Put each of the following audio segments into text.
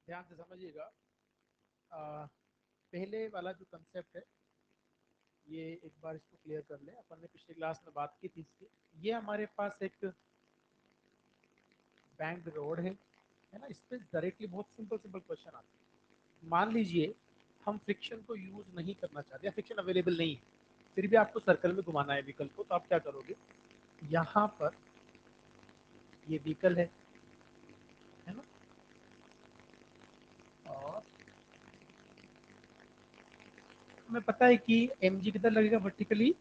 ध्यान से समझिएगा। पहले वाला जो कंसेप्ट है ये एक बार इसको क्लियर कर लें। अपन ने पिछली क्लास में बात की थी इसकी। ये हमारे पास एक बैंक रोड है ना। इस पे डायरेक्टली बहुत सिंपल सिंपल क्वेश्चन आते हैं। मान लीजिए हम फ्रिक्शन को यूज नहीं करना चाहते या फ्रिक्शन अवेलेबल नहीं है, फिर भी आपको सर्कल में घुमाना है व्हीकल को, तो आप क्या करोगे? यहाँ पर ये व्हीकल है ना, और हमें पता है कि एम जी किधर लगेगा? Vertically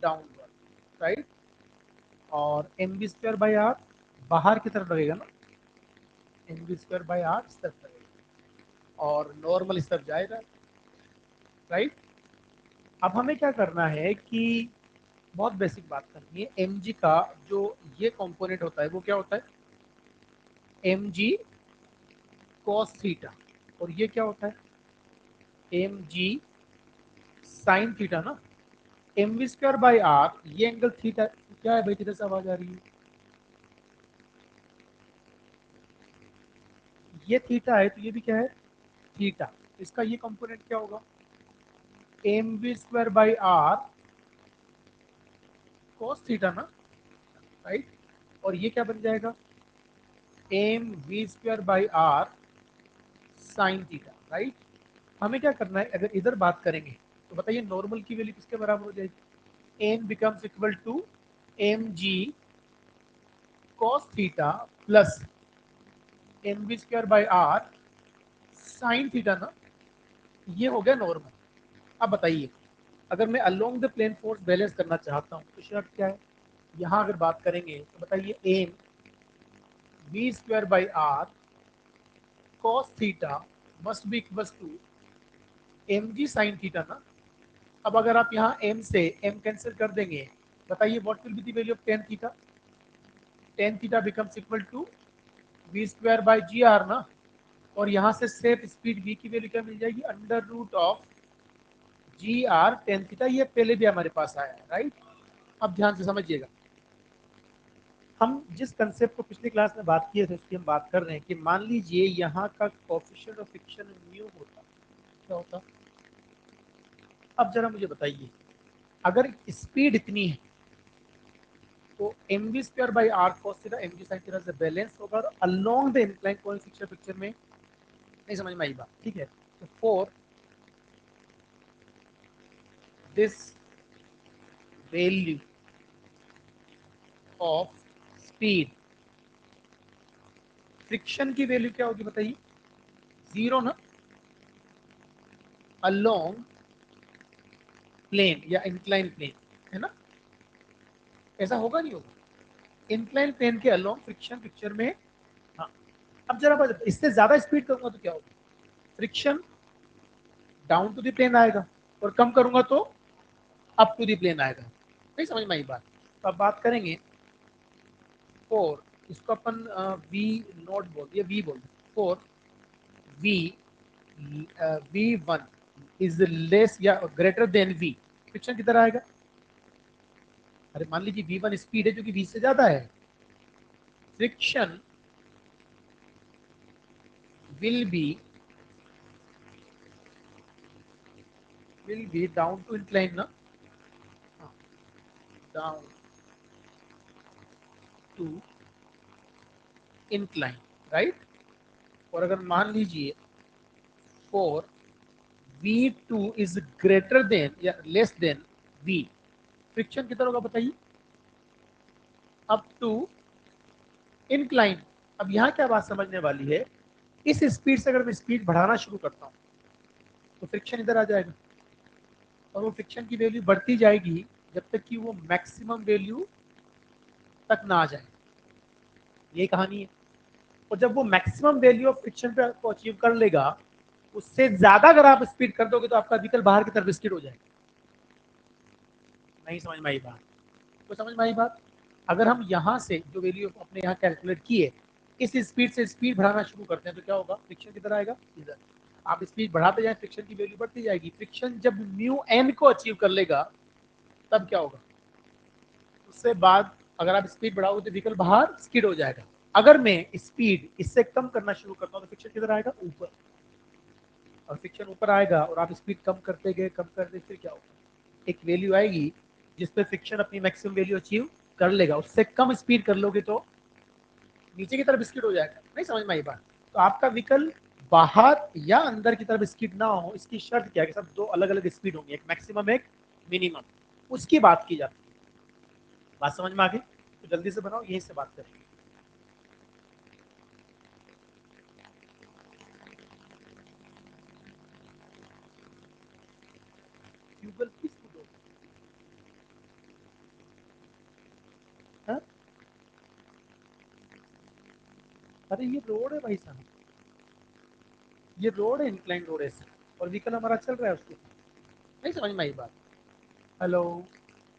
downward, right. और M B square by R बाहर की तरफ लगेगा ना, M B square by R इस तरफ लगेगा और नॉर्मल इस तरफ जाएगा, राइट। अब हमें क्या करना है कि बहुत बेसिक बात करनी है। एम जी का जो ये कंपोनेंट होता है वो क्या होता है? एम जी कॉस थीटा। और ये क्या होता है? एम जी साइन थीटा ना। M we square by r ये एंगल थीटा क्या है भाई? थीटा से आवाज आ रही है, ये थीटा है तो ये भी क्या है? थीटा। इसका ये कंपोनेंट क्या होगा? M we square by r cos theta ना, राइट। और ये क्या बन जाएगा? M we square by r sine theta, right. हमें क्या करना है? अगर इधर बात करेंगे तो बताइए नॉर्मल की वैल्यू किसके बराबर हो जाएगी? N becomes equal to m ji cos theta plus m we square by r sine theta ना। ये हो गया नॉर्मल। अब बताइए, अगर मैं along the plane force balance करना चाहता हूँ तो शर्त क्या है? यहाँ अगर बात करेंगे तो बताइए m we square by r cos theta must be equal to m g sine theta ना। अब अगर आप यहाँ m से m कैंसिल कर देंगे, बताइए what will be the value of tan theta? Tan theta becomes equal to v square by g r ना। और यहाँ से सेफ स्पीड v की वैल्यू क्या मिल जाएगी? Under root of g r tan theta. ये पहले भी हमारे पास आया है, राइट। अब ध्यान से समझिएगा, हम जिस कंसेप्ट को पिछली क्लास में बात किए थे उसकी हम बात कर रहे हैं कि मान लीजिए यहाँ का कोएफिशिएंट ऑफ फ्रिक्शन म्यू होता, क्या होता? अब जरा मुझे बताइए, अगर स्पीड इतनी है तो m we square by r cos theta m g sine theta से बैलेंस होगा और अलोंग द इंक्लाइन कोण पिक्चर पिक्चर में नहीं समझ में आई बात, ठीक है। तो for this value of speed friction की वैल्यू क्या होगी बताइए? जीरो ना, अलोंग प्लेन या इंक्लाइन प्लेन, है ना। ऐसा होगा नहीं होगा? इंक्लाइन प्लेन के अलोंग फ्रिक्शन पिक्चर में। हाँ। अब जरा इससे ज्यादा स्पीड करूंगा तो क्या होगा? Friction down to the plane आएगा और कम करूंगा तो अप टू द प्लेन आएगा। नहीं समझ में आई बात? तो अब बात करेंगे फोर, इसको अपन वी नोट बोल दिया, वी बोल दिया। For v v one is less या ग्रेटर देन वी, फ्रिक्शन किधर आएगा? अरे मान लीजिए वी वन स्पीड है जो कि वी से ज्यादा है, friction will be will be down to incline ना, down to incline, राइट। और अगर मान लीजिए for V2 is greater than या लेस देन V, फ्रिक्शन कितना होगा बताइए? Up to incline। अब यहाँ क्या बात समझने वाली है, इस स्पीड से अगर मैं स्पीड बढ़ाना शुरू करता हूँ तो फ्रिक्शन इधर आ जाएगा और वो फ्रिक्शन की वैल्यू बढ़ती जाएगी जब तक कि वो मैक्सिमम वैल्यू तक ना आ जाए। ये कहानी है। और जब वो मैक्सिमम वैल्यू ऑफ फ्रिक्शन पे को अचीव कर लेगा, उससे ज्यादा अगर आप स्पीड कर दोगे तो आपका व्हीकल बाहर की तरफ स्किड हो जाएगा। नहीं समझ में आई बात? तो समझ में आई बात? अगर हम यहाँ से जो वैल्यू अपने यहाँ कैलकुलेट किए, इस स्पीड से स्पीड बढ़ाना शुरू करते हैं तो क्या होगा? फ्रिक्शन किधर आएगा? इधर। आप स्पीड बढ़ाते जाए फ्रिक्शन की वैल्यू बढ़ती जाएगी। फ्रिक्शन जब म्यू एन को अचीव कर लेगा तब क्या होगा? उससे बाद अगर आप स्पीड बढ़ाओगे तो व्हीकल बाहर स्किड हो जाएगा। अगर मैं स्पीड इससे कम करना शुरू करता हूँ तो फ्रिक्शन किधर आएगा? ऊपर। और फ्रिक्शन ऊपर आएगा और आप स्पीड कम करते गए फिर क्या होगा? एक वैल्यू आएगी जिसपे फ्रिक्शन अपनी मैक्सिमम वैल्यू अचीव कर लेगा, उससे कम स्पीड कर लोगे तो नीचे की तरफ स्किड हो जाएगा। नहीं समझ में आई बात? तो आपका व्हीकल बाहर या अंदर की तरफ स्किड ना हो, इसकी शर्त क्या है कि सब दो अलग अलग स्पीड होंगी, एक मैक्सिमम एक मिनिमम, उसकी बात की जाती है। बात समझ में आ गई? तो जल्दी से बनाओ, यही से बात करेंगे। ट्यूबवेल किस रोड? हाँ? अरे ये रोड है भाई साहब, ये रोड है, इंक्लाइन रोड है और व्हीकल हमारा चल रहा है उसके ऊपर। नहीं समझ में आई बात? हेलो,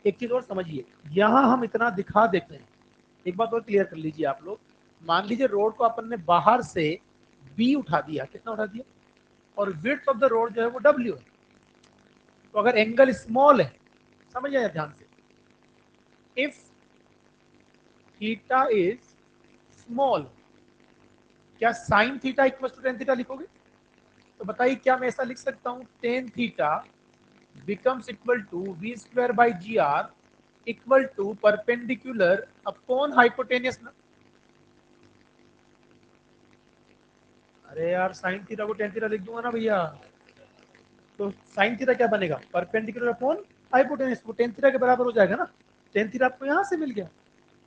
एक चीज और समझिए, यहाँ हम इतना दिखा देते हैं, एक बात और क्लियर कर लीजिए आप लोग। मान लीजिए रोड को अपन ने बाहर से बी उठा दिया, कितना उठा दिया, और विड्थ ऑफ द रोड जो है वो डब्ल्यू है। तो अगर एंगल स्मॉल है, समझ आया ध्यान से, इफ थीटा इज स्मॉल, क्या sine theta equal to tan theta लिखोगे? तो बताइए क्या मैं ऐसा लिख सकता हूं, tan theta becomes equal to v square by gr equal to perpendicular upon hypotenuse ना? अरे यार साइन थीटा को टेन थीटा लिख दूंगा ना भैया, तो साइन थीटा क्या बनेगा? परपेंडिकुलर अपॉन हाइपोटेन्यूज, वो टेन थीटा के बराबर हो जाएगा ना। टेन थीटा आपको यहाँ से मिल गया।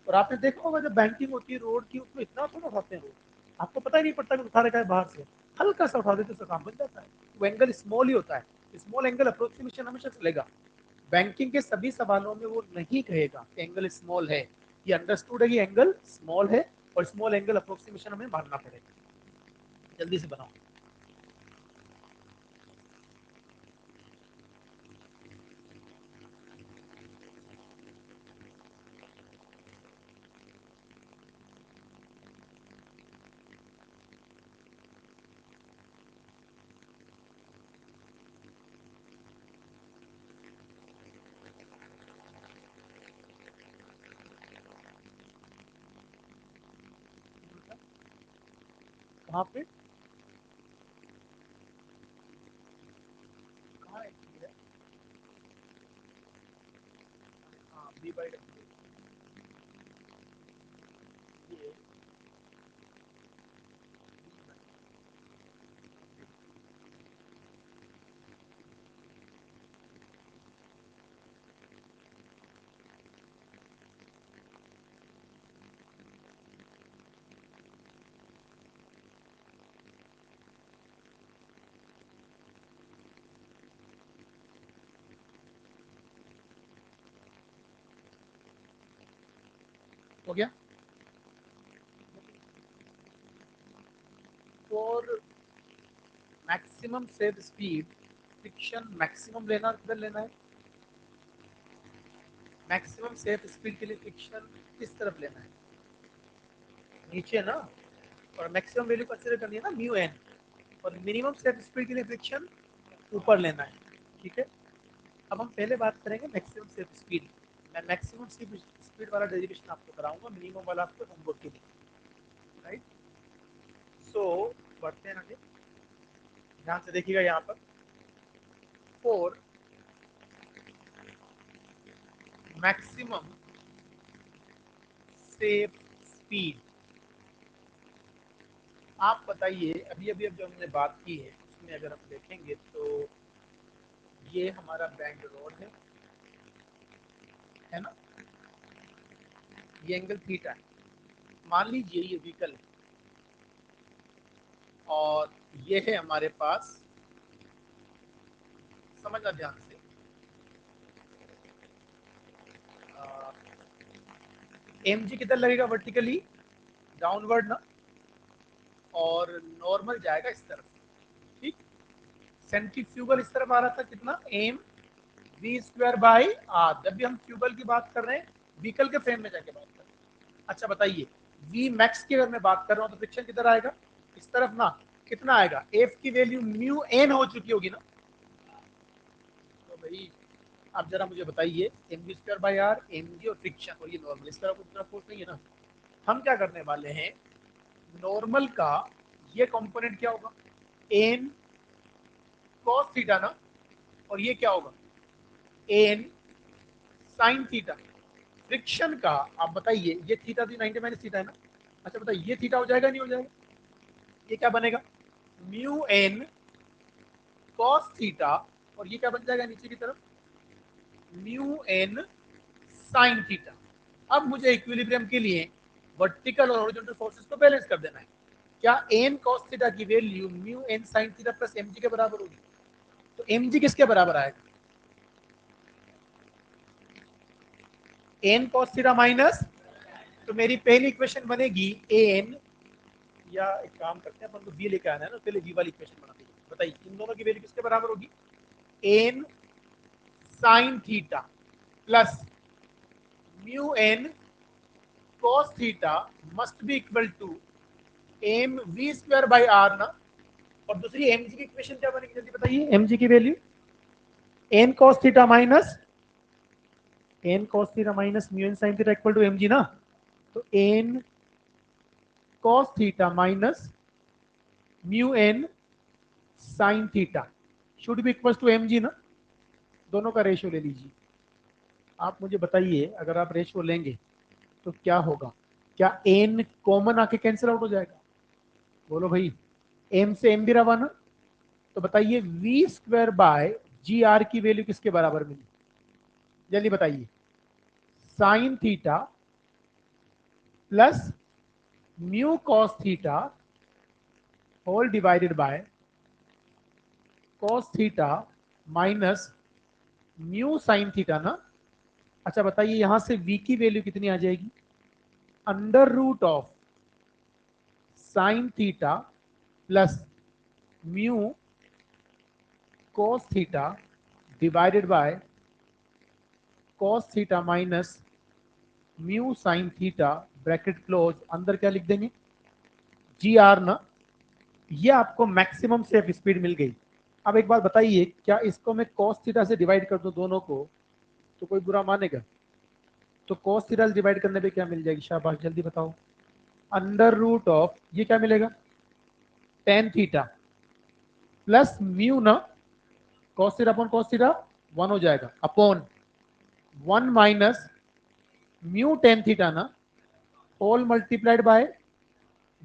और आपने देखा होगा जब बैंकिंग होती है रोड की, उसमें इतना थोड़ा उठाते हैं रोड, आपको पता ही नहीं पड़ता कि उठा रखा है बाहर से, हल्का सा उठा देते तो काम बन जाता है। वो एंगल स्मॉल ही होता है, स्मॉल एंगल अप्रोक्सीमेशन हमेशा चलेगा। बैंकिंग के सभी सवालों में वो नहीं कहेगा कि एंगल स्मॉल है, ये अंडरस्टूड है कि एंगल स्मॉल है और स्मॉल एंगल अप्रोक्सीमेशन हमें मानना पड़ेगा। जल्दी से बनाओ। कहाँ पे, कहाँ है? हाँ, बी बाई डब्ल्यू, ये हो गया। और maximum safe speed, friction maximum लेना, किधर लेना है? मैक्सिमम सेफ स्पीड के लिए फ्रिक्शन किस तरफ लेना है? नीचे ना। और मैक्सिमम वैल्यू कंसीडर करनी है ना, म्यू एन। और मिनिमम सेफ स्पीड के लिए फ्रिक्शन ऊपर लेना है। ठीक है, अब हम पहले बात करेंगे मैक्सिमम सेफ स्पीड। मैं मैक्सिमम स्पीड वाला डेरिवेशन आपको कराऊंगा, मिनिमम वाला आपको होमवर्क के लिए। राइट, सो बढ़ते हैं आगे, ध्यान से देखिएगा यहाँ पर। फोर मैक्सिमम सेफ स्पीड, आप बताइए। अभी अभी अब जो हमने बात की है उसमें अगर हम देखेंगे तो ये हमारा बैंक रोड है ना, ये एंगल थीटा है। मान लीजिए ये व्हीकल है और ये है हमारे पास, समझना ध्यान से, एम जी किधर लगेगा? वर्टिकली डाउनवर्ड ना, और नॉर्मल जाएगा इस तरफ। ठीक, सेंट्रीफ्यूगल इस तरफ आ रहा था, कितना? M we square by r. जब भी हम फ्यूगल की बात कर रहे हैं, व्हीकल के फ्रेम में जाके बात कर रहे हैं। अच्छा बताइए, वी मैक्स की अगर मैं बात कर रहा हूँ तो फ्रिक्शन किधर आएगा? इस तरफ ना। कितना आएगा? एफ की वैल्यू म्यू एन हो चुकी होगी ना। तो भाई आप जरा मुझे बताइए, m we square by r, m g और फ्रिक्शन, और ये नॉर्मल इस तरफ, उस तरफ फोर्स नहीं है ना। हम क्या करने वाले हैं, नॉर्मल का ये कंपोनेंट क्या होगा, एन कॉस थीटा ना, और ये क्या होगा, एन साइन थीटा। फ्रिक्शन का आप बताइए, ये थीटा थी 90 माइनस थीटा है ना, अच्छा बताइए ये थीटा हो जाएगा नहीं हो जाएगा, ये क्या बनेगा, म्यू एन कॉस थीटा, और ये क्या बन जाएगा नीचे की तरफ, म्यू एन साइन थीटा। अब मुझे इक्विलिब्रियम के लिए वर्टिकल और हॉरिजॉन्टल फोर्सेस को बैलेंस कर देना है। क्या एन कॉस थीटा की value mu N sine theta plus m g के बराबर होगी, तो एम जी किसके बराबर आएगा, एन कॉस थीटा माइनस, तो मेरी पहली इक्वेशन बनेगी एन, या एक काम करते हैं अपन को वी लेके आना है ना, पहले वी वाली इक्वेशन बनाते हैं। बताइए इन दोनों की वैल्यू किसके बराबर होगी, N sine theta plus mu N cos theta must be equal to M we square by r ना, और दूसरी एम जी की इक्वेशन क्या बनेगी जल्दी बताइए, एम जी की value N cos theta minus mu N sine theta equal to m g ना, तो N cos theta minus mu N sine theta should be equal to m g ना, दोनों का रेशियो ले लीजिए। आप मुझे बताइए अगर आप रेशियो लेंगे तो क्या होगा, क्या एन कॉमन आके कैंसिल आउट हो जाएगा, बोलो भाई, एम से एम भी रहा ना, तो बताइए v square by g r की वैल्यू किसके बराबर मिली, जल्दी बताइए, sine theta plus mu cos theta whole divided by cos theta minus mu sine theta ना। अच्छा बताइए यहां से v की वैल्यू कितनी आ जाएगी, under root of sine theta plus mu cos theta divided by cos theta minus mu sine theta, bracket close, अंदर क्या लिख देंगे, जी आर ना। ये आपको मैक्सिमम सेफ स्पीड मिल गई। अब एक बात बताइए, क्या इसको मैं cos थीटा से डिवाइड कर दूं दोनों को, तो कोई बुरा मानेगा, तो cos थीटा से डिवाइड करने पे क्या मिल जाएगी, शाबाश जल्दी बताओ, अंडर रूट ऑफ ये क्या मिलेगा, टेन थीटा प्लस म्यू ना, cos theta upon cos theta one हो जाएगा, upon one minus mu tan theta ना, whole multiplied by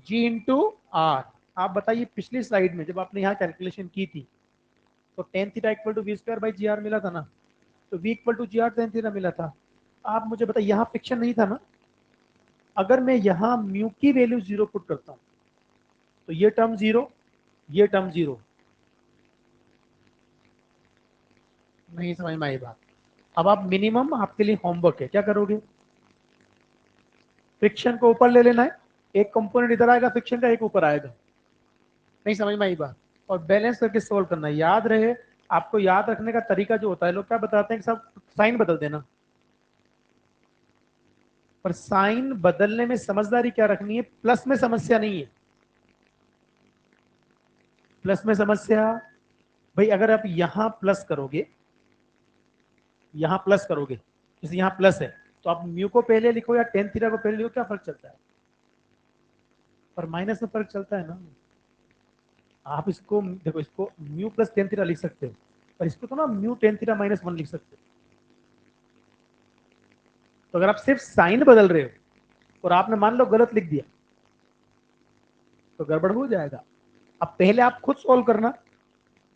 G into R. आप बताइए पिछली स्लाइड में जब आपने यहाँ कैलकुलेशन की थी तो tan theta equal to v square by g r मिला था ना, तो v equal to g r tan theta मिला था। आप मुझे बताइए यहाँ फ्रिक्शन नहीं था ना, अगर मैं यहाँ म्यू की वैल्यू जीरो पुट करता हूँ तो ये टर्म जीरो, ये टर्म जीरो, नहीं समझ में आई बात। अब आप मिनिमम आपके लिए होमवर्क है, क्या करोगे, फ्रिक्शन को ऊपर ले लेना है, एक कंपोनेंट इधर आएगा फ्रिक्शन का, एक ऊपर आएगा, नहीं समझ में आई बात, और बैलेंस करके सोल्व करना है। याद रहे, आपको याद रखने का तरीका जो होता है, लोग क्या बताते हैं कि सब साइन बदल देना, पर साइन बदलने में समझदारी क्या रखनी है, प्लस में समस्या नहीं है, प्लस में समस्या, भाई अगर आप यहां प्लस करोगे, यहां प्लस करोगे, जैसे यहां प्लस है, तो आप म्यू को पहले लिखो या टेन थीटा को पहले लिखो, क्या फर्क चलता है, पर माइनस में फर्क चलता है ना। आप इसको देखो, इसको म्यू प्लस टेन थीटा लिख सकते हो, पर इसको तो ना mu tan theta minus one लिख सकते हो। तो अगर आप सिर्फ साइन बदल रहे हो और आपने मान लो गलत लिख दिया तो गड़बड़ हो जाएगा। अब पहले आप खुद सॉल्व करना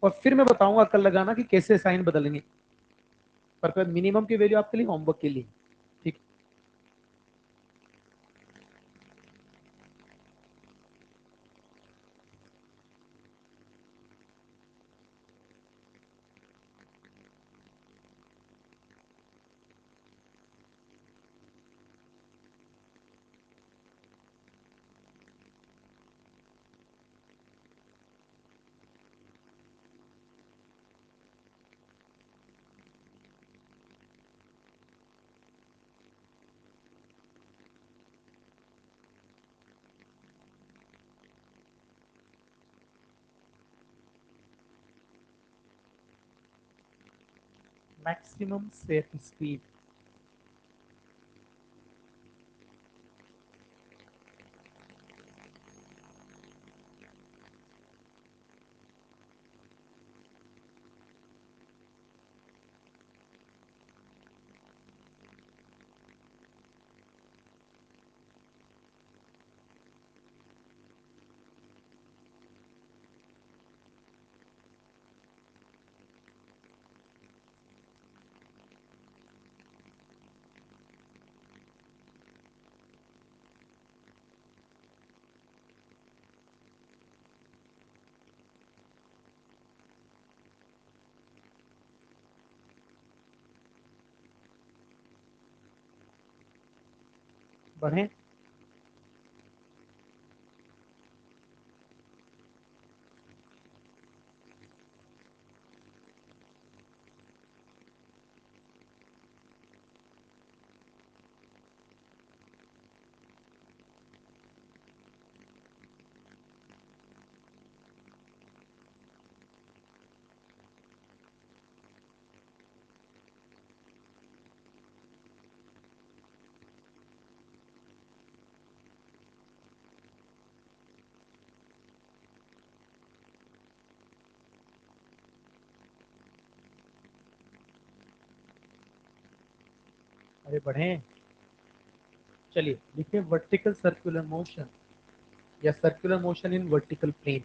और फिर मैं बताऊंगा कल लगाना कि कैसे साइन बदलेंगे, पर मिनिमम की वैल्यू आपके लिए होमवर्क के लिए, ठीक। मैक्सिमम सेफ स्पीड, बढ़े। अरे बढ़े। चलिए लिखिए वर्टिकल सर्कुलर मोशन या circular motion in vertical plane.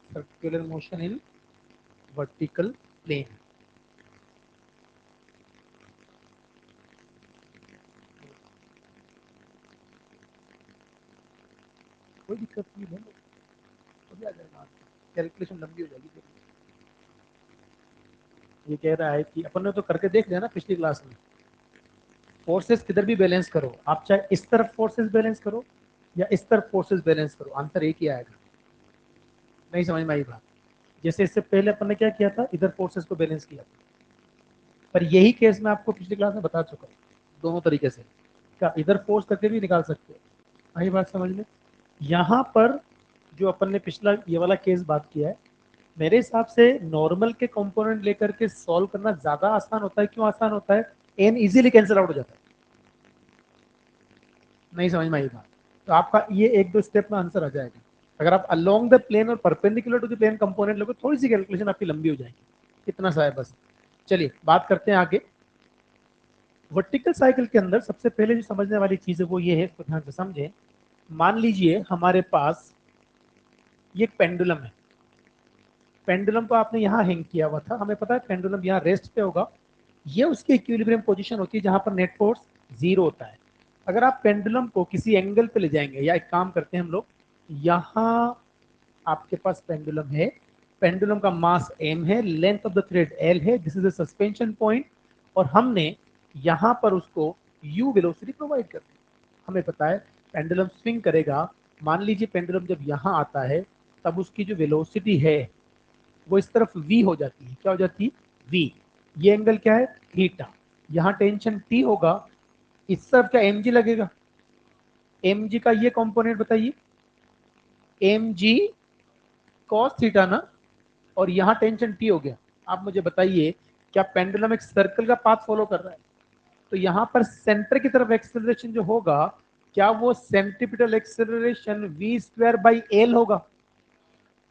Circular motion in vertical plane. कोई दिक्कत नहीं है, अभी आ जाएगा, कैलकुलेशन लंबी हो जाएगी फिर। ये कह रहा है कि अपन ने तो करके देख लिया ना पिछली क्लास में, फोर्सेस किधर भी बैलेंस करो, आप चाहे इस तरफ फोर्सेस बैलेंस करो या इस तरफ फोर्सेस बैलेंस करो, आंसर एक ही आएगा। नहीं समझ में आई बात? जैसे इससे पहले अपन ने क्या किया था, इधर फोर्सेस को बैलेंस किया था, पर यही केस मैं आपको पिछली क्लास में बता चुका हूँ दोनों तरीके से। क्या इधर फोर्स करके भी निकाल सकते हो, आई बात समझ में? यहाँ पर जो अपन ने पिछला ये वाला केस बात किया है, मेरे हिसाब से नॉर्मल के कंपोनेंट लेकर के सॉल्व करना ज्यादा आसान होता है। क्यों आसान होता है? एन इजीली कैंसिल आउट हो जाता है। नहीं समझ में आई बात? तो आपका ये एक दो स्टेप में आंसर आ जाएगा। अगर आप अलोंग द प्लेन और perpendicular to the plane component लोगे, थोड़ी सी कैलकुलेशन आपकी लंबी हो जाएगी। इतना सा है बस। चलिए बात करते हैं आगे। वर्टिकल साइकिल के अंदर सबसे पहले जो समझने वाली चीज है वो ये है, इसको ध्यान से समझें। मान लीजिए हमारे पास ये एक पेंडुलम है। पेंडुलम को आपने यहाँ हैंग किया हुआ था, हमें पता है पेंडुलम यहाँ रेस्ट पे होगा। ये उसकी इक्विलिब्रियम पोजीशन होती है जहां पर नेट फोर्स जीरो होता है। अगर आप पेंडुलम को किसी एंगल पे ले जाएंगे, या एक काम करते हैं हम लोग, यहाँ आपके पास पेंडुलम है, पेंडुलम का मास m है, length of the thread l है, this is a suspension point, और हमने यहाँ पर उसको u वेलोसिटी प्रोवाइड कर दी। हमें पता है पेंडुलम स्विंग करेगा। मान लीजिए पेंडुलम जब यहाँ आता है, तब उसकी जो वेलोसिटी है वो इस तरफ v हो जाती है। क्या हो जाती है? v। ये एंगल क्या है? थीटा। यहाँ टेंशन t होगा, इस तरफ क्या mg लगेगा? mg का ये कंपोनेंट बताइए, mg cos थीटा ना, और यहाँ टेंशन t हो गया। आप मुझे बताइए, क्या पेंडुलम एक सर्कल का पाथ फॉलो कर रहा है? तो यहाँ पर सेंटर की तरफ एक्सेलरेशन जो होगा, क्या वो centripetal acceleration v square by L होगा?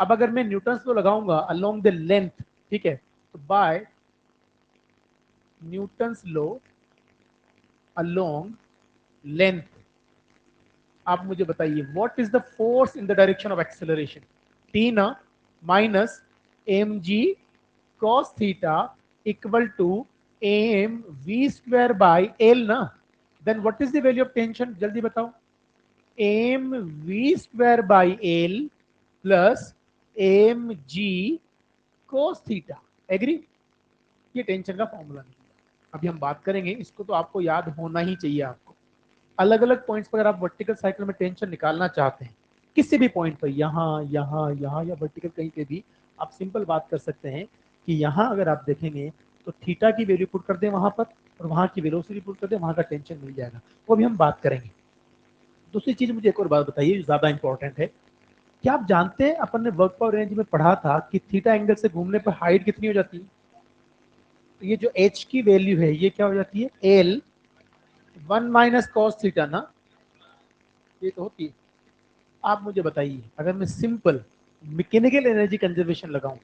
अब अगर मैं न्यूटन लॉ लगाऊंगा अलोंग द लेंथ, ठीक है, तो by Newton law along length, आप मुझे बताइए what is the force in the direction of acceleration? T ना, minus M G cos theta equal to M we square by L ना। Then what is the value of tension? जल्दी बताओ। M we square by L plus m g cos theta. Agree? ये tension का formula निकला। अभी हम बात करेंगे, इसको तो आपको याद होना ही चाहिए। आपको अलग अलग पॉइंट्स पर अगर आप वर्टिकल साइकिल में टेंशन निकालना चाहते हैं, किसी भी पॉइंट पर, यहाँ यहाँ यहाँ या वर्टिकल कहीं पे भी, आप सिंपल बात कर सकते हैं कि यहाँ अगर आप देखेंगे तो थीटा की वैल्यू पुट कर दें वहां पर, और वहां की वेलोसिटी पुट कर दें, वहां का टेंशन मिल जाएगा। वो भी हम बात करेंगे। दूसरी चीज मुझे एक और बात बताइए जो ज्यादा इंपॉर्टेंट है। क्या आप जानते हैं अपन ने वर्क पावर रेंज में पढ़ा था कि थीटा एंगल से घूमने पर हाइट कितनी हो जाती है? तो ये जो एच की वैल्यू है ये क्या हो जाती है? L one minus cos theta ना, ये तो होती है। आप मुझे बताइए, अगर मैं सिंपल मैकेनिकल एनर्जी कंजर्वेशन लगाऊं,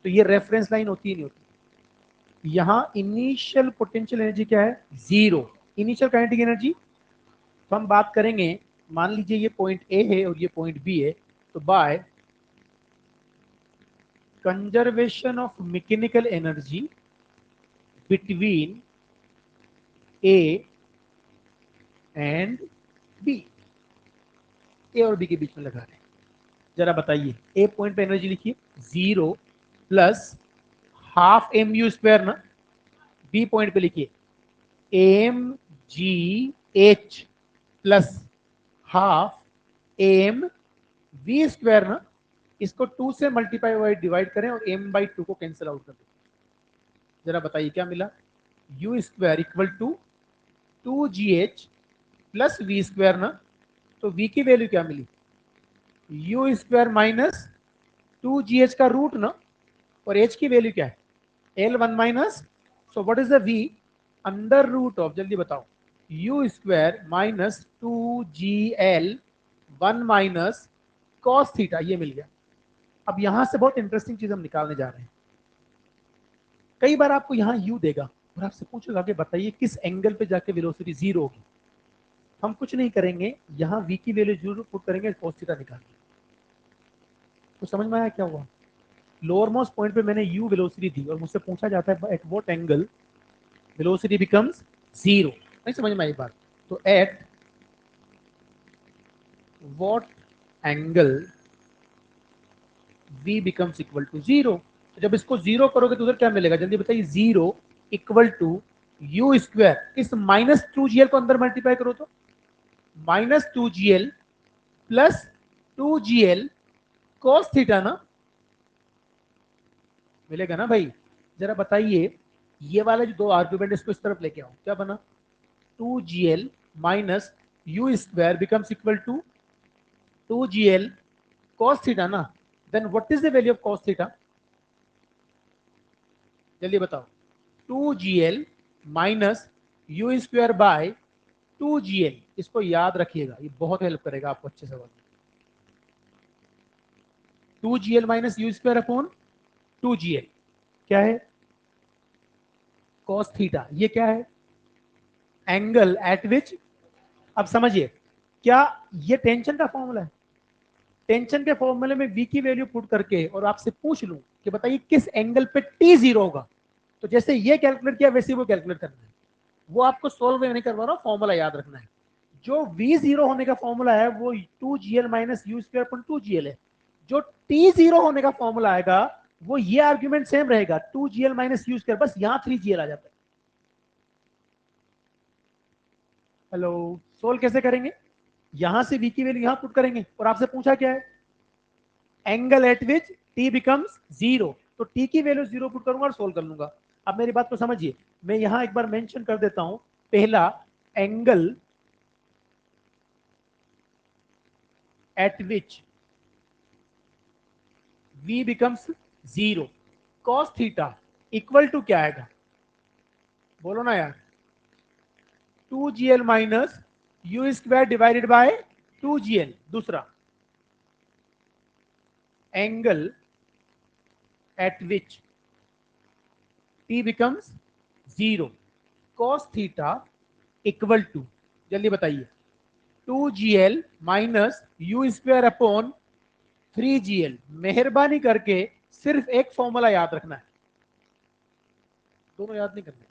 तो ये रेफरेंस लाइन होती ही नहीं होती। यहाँ इनिशियल पोटेंशियल एनर्जी क्या है? जीरो। इनिशियल काइनेटिक एनर्जी, तो हम बात करेंगे, मान लीजिए ये पॉइंट ए है और ये पॉइंट बी है, तो by conservation of mechanical energy between A and B, A और बी के बीच में लगा रहे हैं, जरा बताइए। ए पॉइंट पे एनर्जी लिखिए, zero plus half m u square ना। बी पॉइंट पे लिखिए m g h plus half m we square ना, इसको 2 से मल्टीप्लाई बाई डिवाइड करें और एम बाई 2 को कैंसिल आउट कर दें। जरा बताइए क्या मिला? U square equal to 2gh plus v square ना, तो v की वैल्यू क्या मिली? यू स्क्वायर माइनस 2gh का रूट ना, और h की वैल्यू क्या है? L1 minus, so what is the v? Under root of, जल्दी बताओ, u square minus 2gl 1 minus cos theta, ये मिल गया। अब यहां से बहुत इंटरेस्टिंग चीज हम निकालने जा रहे हैं। कई बार आपको यहां u देगा और आपसे पूछेगा कि बताइए किस एंगल पे जाके वेलोसिटी जीरो होगी। हम कुछ नहीं करेंगे, यहाँ v की वैल्यू जरूर पुट करेंगे, cos थीटा निकाल। तो समझ में आया क्या हुआ? लोअर मोस्ट पॉइंट पे मैंने u वेलोसिटी दी और मुझसे पूछा जाता है at what angle velocity becomes zero. नहीं समझ में आई बात? तो at what angle v becomes equal to zero. जब इसको जीरो करोगे तो उधर क्या मिलेगा? जल्दी बताइए। Zero equal to u square, इस माइनस 2gl को अंदर मल्टीप्लाई करो तो -2gl plus 2gl cos theta ना, मिलेगा ना भाई? जरा बताइए, ये वाले जो दो आर्ग्यूमेंट इसको इस तरफ लेके आओ, क्या बना? 2gl minus you square becomes equal to 2gl cos theta ना। Then what is the value of cos theta? जल्दी बताओ। 2gl minus you square by 2gl, इसको याद रखिएगा, ये बहुत हेल्प करेगा आपको अच्छे से। 2gl minus you square upon 2gl क्या है? cos theta. ये क्या है? एंगल एट विच, अब समझिए, क्या ये टेंशन का फॉर्मूला है? टेंशन के फॉर्मूले में v की वैल्यू पुट करके और आपसे पूछ लूं कि बताइए किस एंगल पे t जीरो होगा, तो जैसे ये कैलकुलेट किया वैसे वो कैलकुलेट करना है। वो आपको सोल्व नहीं करवा रहा, फॉर्मूला याद रखना है। जो v जीरो होने का फॉर्मूला है वो 2gl minus you square upon 2gl है। जो t जीरो होने का फॉर्मूला आएगा वो ये आर्ग्यूमेंट सेम रहेगा, 2gl माइनस यू स्क्वायर, बस यहां 3gl आ जाता है। हेलो, सोल्व कैसे करेंगे? यहां से v की वैल्यू यहां पुट करेंगे और आपसे पूछा क्या है? Angle at which t becomes zero, तो t की वैल्यू जीरो पुट करूंगा और सोल्व कर लूंगा। अब मेरी बात को समझिए, मैं यहां एक बार मेंशन कर देता हूं। पहला, angle at which v becomes zero, cos theta equal to क्या आएगा? बोलो ना यार। 2gl minus you square divided by 2gl। दूसरा, angle at which t becomes zero, cos theta equal to, जल्दी बताइए, 2gl minus you square upon 3gl। मेहरबानी करके सिर्फ एक फॉर्मूला याद रखना है, दोनों याद नहीं करना,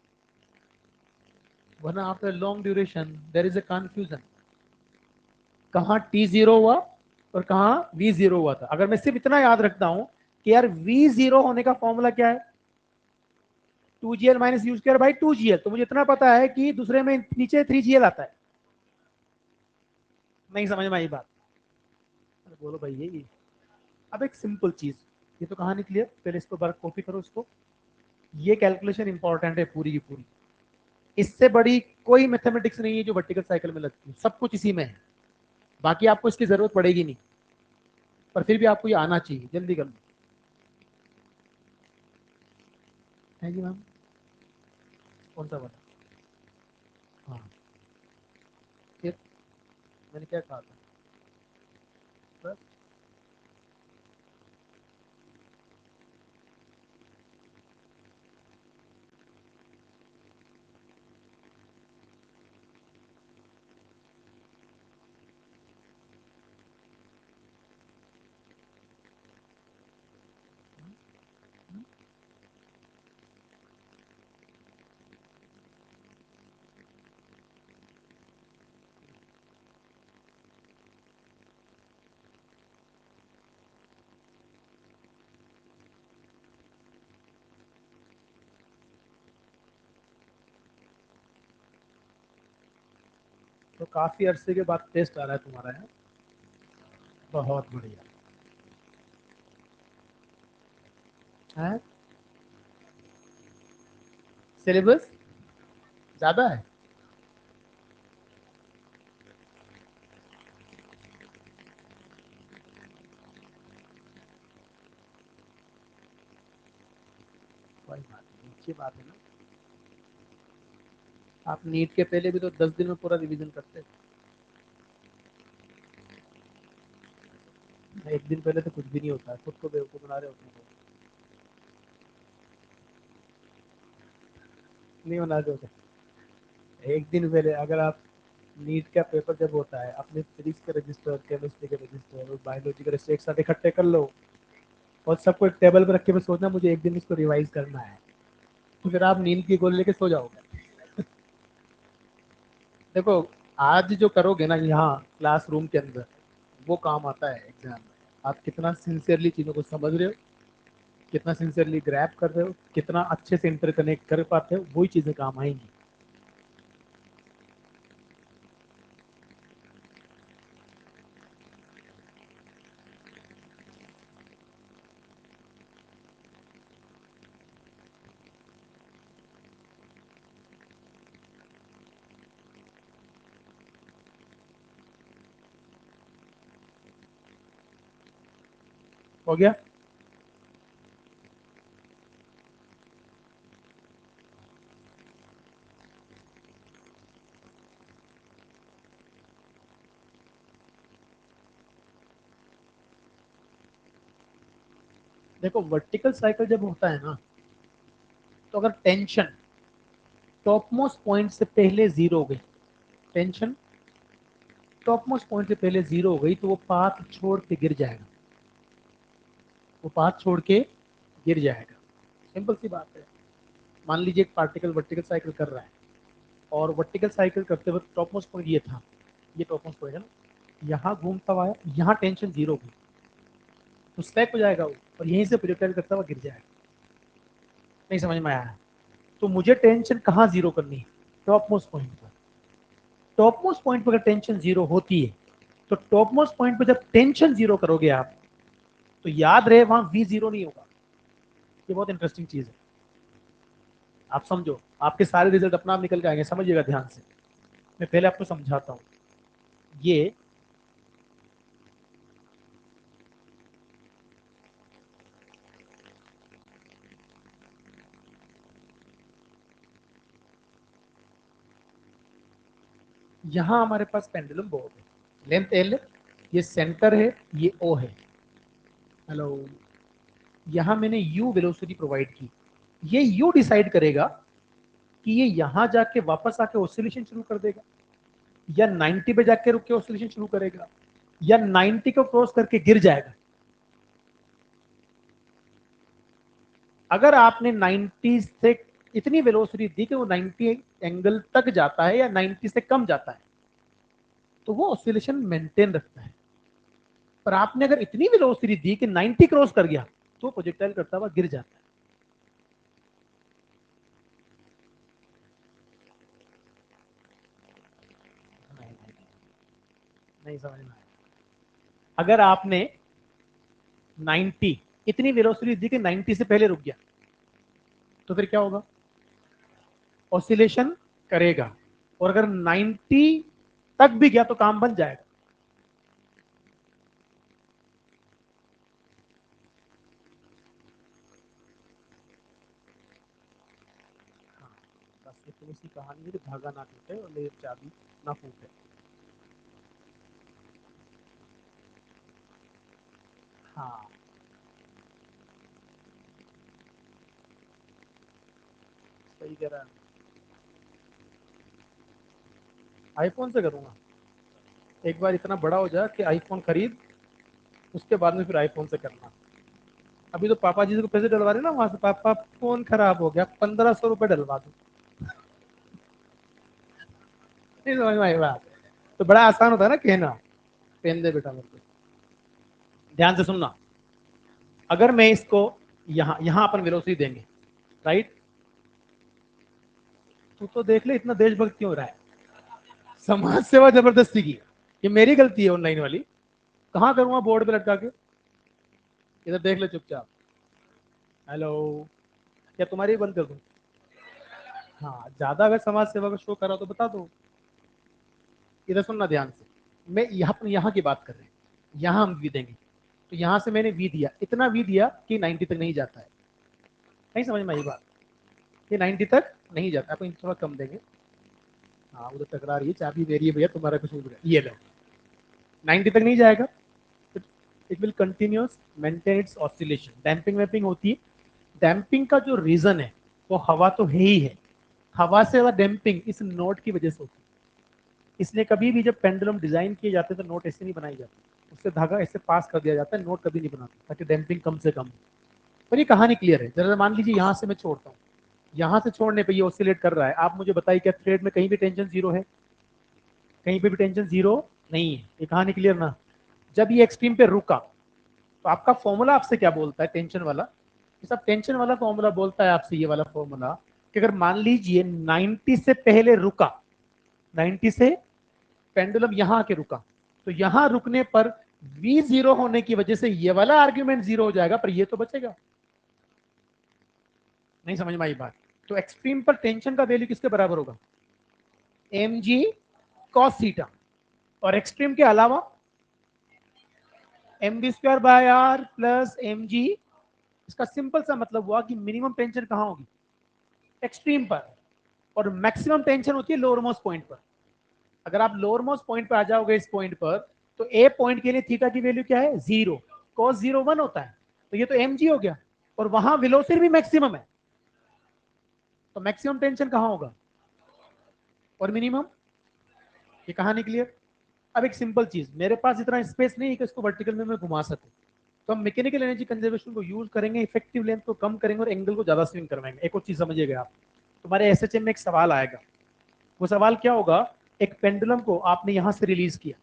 वरना after long duration there is a confusion. कहां t जीरो हुआ और कहां v जीरो हुआ था। अगर मैं सिर्फ इतना याद रखता हूं कि यार v जीरो होने का फॉर्मूला क्या है? 2gl minus you square by 2gl, तो मुझे इतना पता है कि दूसरे में नीचे 3gl आता है। नहीं समझ में आई बात? अरे बोलो भाई ये। अब एक सिंपल चीज, ये तो कहानी क्लियर, पहले इसको बार कॉपी करो इसको। ये कैलकुलेशन इंपॉर्टेंट है पूरी की पूरी, इससे बड़ी कोई मैथमेटिक्स नहीं है जो वर्टिकल साइकिल में लगती है, सब कुछ इसी में है। बाकी आपको इसकी जरूरत पड़ेगी नहीं, पर फिर भी आपको ये आना चाहिए। जल्दी कर लो। है जी मैम? कौन सा वाला? हाँ, फिर मैंने क्या कहा था? बस। तो काफी अरसे के बाद टेस्ट आ रहा है तुम्हारा, है? बहुत बढ़िया है। सिलेबस ज्यादा है। कोई बात नहीं, अच्छी बात है ना। आप नीट के पहले भी तो 10 दिन में पूरा रिवीजन करते थे। एक दिन पहले तो कुछ भी नहीं होता है, खुद को बेवकूफ बना रहे होते हैं। नहीं बना रहे होते। एक दिन पहले अगर आप नीट का पेपर जब होता है, अपने फिजिक्स के रजिस्टर, केमिस्ट्री के रजिस्टर और बायोलॉजी के रजिस्टर एक साथ इकट्ठे कर लो और सबको एक टेबल पर रख के सोचना मुझे एक दिन इसको रिवाइज करना है, तो फिर आप नींद की गोली लेके सो जाओगे। देखो, आज जो करोगे ना यहाँ क्लासरूम के अंदर, वो काम आता है एग्जाम में। आप कितना सिंसियरली चीजों को समझ रहे हो, कितना सिंसियरली ग्रैप कर रहे हो, कितना अच्छे से इंटरकनेक्ट कर पाते हो, वही चीजें काम आएंगी। हो गया। देखो, वर्टिकल साइकिल जब होता है ना, तो अगर टेंशन टॉप मोस्ट पॉइंट से पहले जीरो हो गई, टेंशन टॉप मोस्ट पॉइंट से पहले जीरो हो गई, तो वो पाथ छोड़ के गिर जाएगा। वो पाथ छोड़ के गिर जाएगा। सिंपल सी बात है। मान लीजिए एक पार्टिकल वर्टिकल साइकिल कर रहा है, और वर्टिकल साइकिल करते वक्त टॉप मोस्ट पॉइंट ये था, ये टॉप मोस्ट पॉइंट है ना, यहाँ घूमता हुआ आया, यहाँ टेंशन जीरो हुई, तो स्लैप हो जाएगा वो, और यहीं से प्रोजेक्टाइल करता हुआ गिर जाएगा। नहीं समझ में आया? तो मुझे टेंशन कहाँ जीरो करनी है? टॉप मोस्ट पॉइंट पर। टॉप मोस्ट पॉइंट पर अगर टेंशन जीरो होती है, तो टॉप मोस्ट पॉइंट पर जब टेंशन जीरो करोगे आप, तो याद रहे वहां वी जीरो नहीं होगा। ये बहुत इंटरेस्टिंग चीज है। आप समझो, आपके सारे रिजल्ट अपना आप निकल के आएंगे, समझिएगा ध्यान से। मैं पहले आपको समझाता हूँ। ये यहाँ हमारे पास पेंडुलम बॉब है, लेंथ एल, ये सेंटर है, ये ओ है। हेलो। यहाँ मैंने यू वेलोसिटी प्रोवाइड की। ये यू डिसाइड करेगा कि ये यहाँ जाके वापस आके ऑसिलेशन शुरू कर देगा, या 90 पे जाके रुक के ऑसिलेशन शुरू करेगा, या 90 को क्रॉस करके गिर जाएगा। अगर आपने 90 से इतनी वेलोसिटी दी कि वो 90 एंगल तक जाता है या 90 से कम जाता है, तो वो ऑसिलेशन मेंटेन रखता है। पर आपने अगर इतनी वेलोसिटी दी कि 90 क्रॉस कर गया, तो प्रोजेक्टाइल करता हुआ गिर जाता है। नहीं, नहीं, नहीं समझ में आया। अगर आपने 90 इतनी वेलोसिटी दी कि 90 से पहले रुक गया, तो फिर क्या होगा? ऑसिलेशन करेगा। और अगर 90 तक भी गया तो काम बन जाएगा। हाँ, बस इतनी सी कहानी है कि धागा ना टूटे और मेरी चाबी ना फूटे। हाँ, सही कह रहा है। आईफोन से करूंगा। एक बार इतना बड़ा हो जाए कि आईफोन खरीद, उसके बाद में फिर आईफोन से करना। अभी तो पापा जी को पैसे डलवा रहे ना वहां से, पापा फोन खराब हो गया, 1500 रुपये डलवा दो। नहीं समझ में आई बात? तो बड़ा आसान होता है ना कहना, पेन दे बेटा मेरे को। ध्यान से सुनना। अगर मैं इसको यहाँ यहाँ अपन वेलोसिटी देंगे, राइट? तू तो देख ले इतना देशभक्त क्यों हो रहा है। समाज सेवा जबरदस्ती की, ये मेरी गलती है ऑनलाइन वाली। कहाँ करूंगा बोर्ड पे लटका के? इधर देख ले चुपचाप। हेलो, क्या तुम्हारी बंद कर दूं? हाँ, ज्यादा अगर समाज सेवा का शो करा तो बता दो। इधर सुनना ध्यान से, मैं यहाँ की बात कर रहे हैं। यहाँ हम वी देंगे, तो यहाँ से मैंने वी दिया, इतना वी दिया कि 90 तक नहीं जाता है। नहीं समझ में आई बात? ये 90 तक नहीं जाता, आपको थोड़ा कम देंगे। हाँ, उधर टकरा रही है, चाबी दे रही है भैया, तुम्हारा कुछ नहीं, ये लो। 90 तक नहीं जाएगा, it will continuous maintain its oscillation. Damping वैम्पिंग होती है। डैम्पिंग का जो रीजन है वो हवा तो है ही है, हवा से ज्यादा डैम्पिंग इस नोट की वजह से होती है। इसलिए कभी भी जब पेंडुलम डिजाइन किए जाते हैं तो नोट ऐसे नहीं बनाई जाती, उससे धागा ऐसे पास कर दिया जाता है, नोट कभी नहीं बनाते ताकि डैम्पिंग कम से कम हो। पर ये कहानी क्लियर है। जरा मान लीजिए यहाँ से मैं छोड़ता हूँ, यहाँ से छोड़ने पे ये ऑसिलेट कर रहा है। आप मुझे बताइए क्या थ्रेड में कहीं भी टेंशन जीरो है? कहीं पे भी टेंशन जीरो नहीं है। ये कहानी क्लियर ना? जब ये एक्सट्रीम पे रुका तो आपका फॉर्मूला आपसे क्या बोलता है टेंशन वाला? ये सब टेंशन वाला फॉर्मूला बोलता है आपसे, ये वाला फॉर्मूला, कि अगर मान लीजिए 90 से पहले रुका, 90 से पेंडुलम यहां आके रुका, तो यहां रुकने पर v जीरो होने की वजह से ये वाला आर्ग्यूमेंट जीरो हो जाएगा, पर ये तो बचेगा। नहीं समझ में आई बात? तो एक्सट्रीम पर टेंशन का वैल्यू किसके बराबर होगा? mg cos theta. और एक्सट्रीम के अलावा mv² प्लस mg। इसका सिंपल सा मतलब हुआ कि मिनिमम टेंशन कहां होगी? एक्सट्रीम पर। और मैक्सिमम टेंशन होती है लोअर मोस्ट पॉइंट पर। अगर आप लोअर मोस्ट पॉइंट पर आ जाओगे इस पॉइंट पर, तो ए पॉइंट के लिए थीटा की वैल्यू क्या है? जीरो। cos जीरो 1 होता है, तो ये तो mg हो गया। और वहां वेलोसिटी भी मैक्सिमम है, तो मैक्सिमम टेंशन कहां होगा? और मिनिमम। ये कहानी क्लियर? अब एक सिंपल चीज, मेरे पास इतना स्पेस नहीं है कि इसको वर्टिकल में मैं घुमा सकूं, तो हम मैकेनिकल एनर्जी कंजर्वेशन को यूज करेंगे, इफेक्टिव लेंथ को कम करेंगे और एंगल को ज्यादा स्विंग करवाएंगे। एक और चीज समझिएगा आप, तुम्हारे एसएचएम में एक सवाल आएगा। वो सवाल क्या होगा? एक पेंडुलम को आपने यहां से रिलीज किया,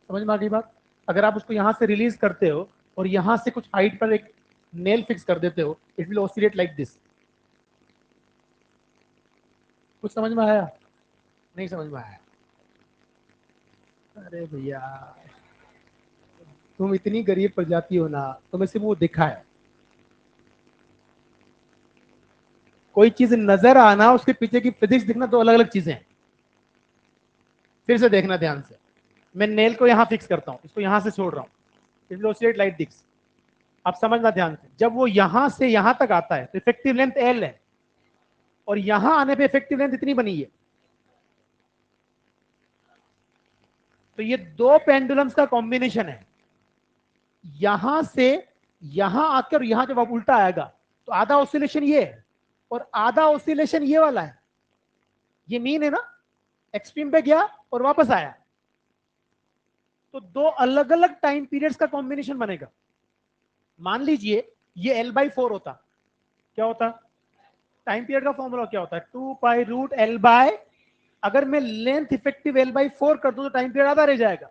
समझ में आ गई बात? अगर आप उसको यहां से रिलीज करते हो और यहां से कुछ हाइट पर एक नेल फिक्स कर देते हो, it will oscillate like this. कुछ समझ में आया? नहीं समझ में आया? अरे भैया, तुम इतनी गरीब प्रजाति हो ना, तुम्हें सिर्फ वो दिखा है। कोई चीज नजर आना, उसके पीछे की फिजिक्स दिखना, दो अलग अलग चीजें हैं। फिर से देखना ध्यान से। मैं नेल को यहां फिक्स करता हूं, इसको यहां से छोड़ रहा हूं, it will oscillate like this. आप समझना ध्यान से, जब वो यहां से यहां तक आता है तो इफेक्टिव लेंथ एल है, और यहां आने पे इफेक्टिव लेंथ इतनी बनी है। तो ये दो पेंडुलम्स का कॉम्बिनेशन है। यहां से यहां आकर यहां जब आप उल्टा आएगा, तो आधा ऑसिलेशन ये है और आधा ऑसिलेशन ये वाला है। ये मीन है ना, एक्सट्रीम पे गया और वापस आया, तो दो अलग अलग टाइम पीरियड्स का कॉम्बिनेशन बनेगा। मान लीजिए ये L/4 होता, क्या होता? टाइम पीरियड का फॉर्मूला क्या होता है? 2π√L/। अगर मैं लेंथ इफेक्टिव L/4 कर दूं तो टाइम पीरियड आधा रह जाएगा।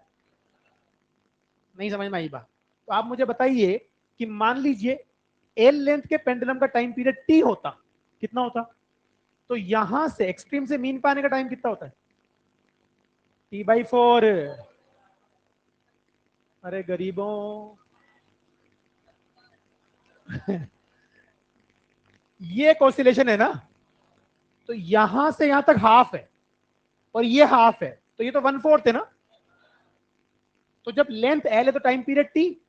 नहीं समझ में आई बात? तो आप मुझे बताइए कि मान लीजिए एल लेंथ के पेंडुलम का टाइम पीरियड टी होता, कितना होता? तो यहां से एक्सट्रीम से मीन पाने का टाइम कितना होता है? T/4। अरे गरीबों, ये एक ऑसिलेशन है ना, तो यहां से यहां तक हाफ है और ये हाफ है, तो ये तो 1/4 है ना। तो जब लेंथ एल है तो time period T,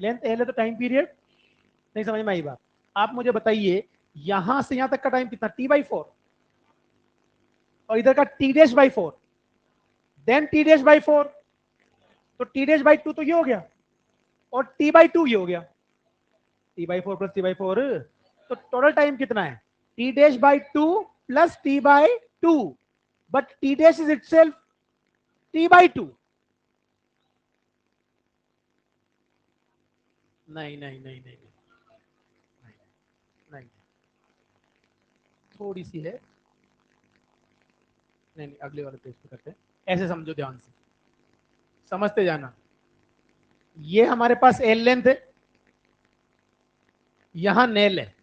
length L है तो टाइम पीरियड। नहीं समझ में आई बात? आप मुझे बताइए यहां से यहां तक का टाइम कितना? T/4। और इधर का T'/4, देन T'/4, तो T'/2 तो ये हो गया, और T/2 ये हो गया। T/4 प्लस T/4, तो टोटल टाइम कितना है? T'/2 plus T/2, but T' is itself T/2। नहीं नहीं नहीं नहीं नहीं नहीं, थोड़ी सी है। नहीं नहीं, अगले वाले पेज पे करते हैं। ऐसे समझो ध्यान से, समझते जाना। ये हमारे पास एल लेंथ है, यहां नेल है।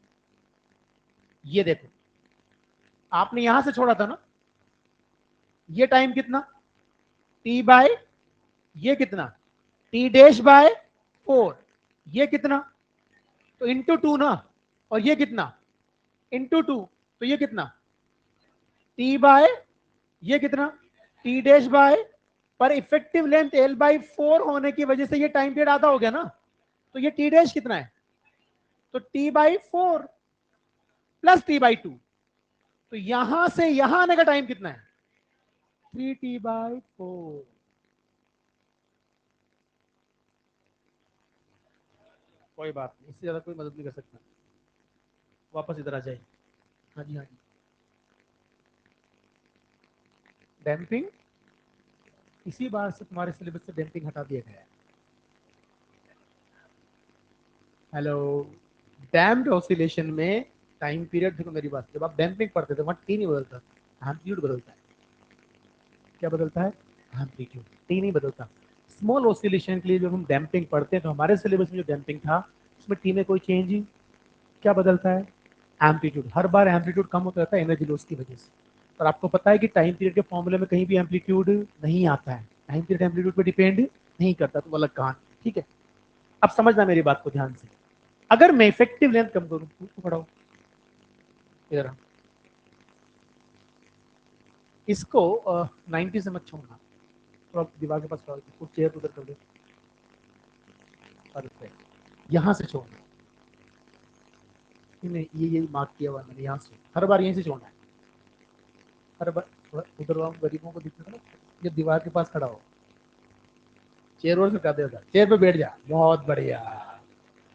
ये देखो, आपने यहां से छोड़ा था ना, ये टाइम कितना, टी बाय, ये कितना, टी डैश बाय 4, ये कितना, तो इंटू 2 ना, और ये कितना, इंटू 2, तो ये कितना, टी बाय, ये कितना, टी डैश बाय, पर इफेक्टिव लेंथ एल बाई 4 होने की वजह से ये टाइम पीरियड आधा हो गया ना, तो ये टी डैश कितना है, तो T by 4 plus T by 2, तो यहां से यहां आने का टाइम कितना है, 3t/4। कोई बात नहीं, इससे ज्यादा कोई मदद नहीं कर सकता। वापस इधर आ जाए। हाँ जी, हाँ जी। डैम्पिंग, इसी बार से तुम्हारे सिलेबस से डैम्पिंग हटा दिया गया है। हेलो, डैम्प्ड ऑसिलेशन में टाइम पीरियड, देखो मेरी बात, जब आप डैम्पिंग पढ़ते थे वहां टी नहीं बदलता, एम्पलीट्यूड बदलता है। क्या बदलता है, एम्पलीट्यूड, टी नहीं बदलता। स्मॉल ऑसिलेशन के लिए जब हम डैम्पिंग पढ़ते हैं तो हमारे सिलेबस में जो डैम्पिंग था उसमें टी में कोई चेंज ही, क्या बदलता है, एम्पलीट्यूड। हर बार एम्पलीट्यूड कम होता रहता है एनर्जी लॉस की वजह से। और आपको पता है कि टाइम पीरियड के फॉर्मूले में कहीं भी एम्पलीट्यूड नहीं आता है, टाइम पीरियड एम्पलीट्यूड पे डिपेंड नहीं करता, तो वो अलग कहानी। ठीक है, अब समझना मेरी बात को ध्यान से। अगर मैं इफेक्टिव लेंथ कम करूँ तो पढ़ाओ, इधर आओ। इसको 90 से मत छोड़ना, तो आप दीवार के पास खड़ा हो, कुछ चेयर उधर कर दो, परफेक्ट। यहाँ से छोड़ना, नहीं ये मार्क किया हुआ मैंने, यहाँ से हर बार यहीं से छोड़ना है। हर बार उधर वालों गरीबों को दिखता है ना, ये दीवार के पास खड़ा हो, चेयर और से दे, चेयर पे बैठ जा, बहुत बढ़िया।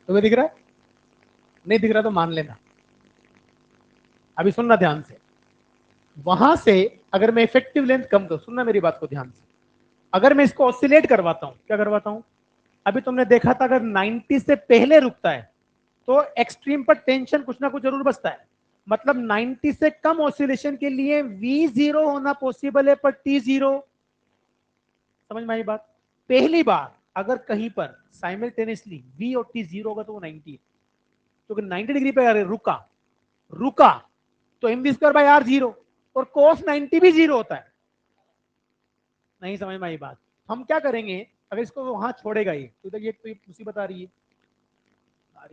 तुम्हें दिख रहा है, नहीं दिख रहा तो मान लेना। अभी सुनना ध्यान से, वहां से अगर मैं इफेक्टिव लेंथ कम करूं, सुनना मेरी बात को ध्यान से, अगर मैं इसको ऑसिलेट करवाता हूं, क्या करवाता हूं, अभी तुमने देखा था अगर 90 से पहले रुकता है तो एक्सट्रीम पर टेंशन कुछ ना कुछ जरूर बचता है। मतलब 90 से कम ऑसिलेशन के लिए V0 होना पॉसिबल है, पर T0, समझ में आई बात। पहली बार अगर कहीं पर साइमल्टेनियसली V और T 0 होगा तो वो 90 है, क्योंकि 90 डिग्री पे अगर रुका, रुका तो mv²/r 0, और cos 90 भी 0 होता है। नहीं समझ में आई बात। हम क्या करेंगे, अगर इसको वहां छोड़ेगा ये, तो इधर ये तो मुसीबत आ रही है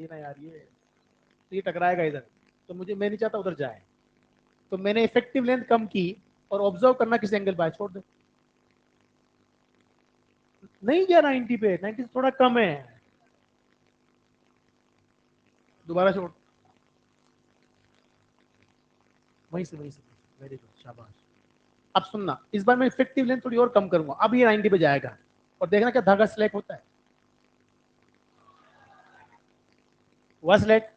ना यार, ये तो ये टकराएगा इधर, तो मुझे, मैं नहीं चाहता उधर जाए, तो मैंने इफेक्टिव लेंथ कम की, और ऑब्जर्व करना किस एंगल पर, छोड़ दे, नहीं गया 90 पे, 90 से थोड़ा कम है, दोबारा छोड़, वहीं से वेरी गुड, शाबाश। अब सुनना, इस बार मैं इफेक्टिव लेंथ थोड़ी और कम करूंगा, अब ये 90 पे जाएगा, और देखना क्या धागा स्लैक होता है, हुआ स्लैक,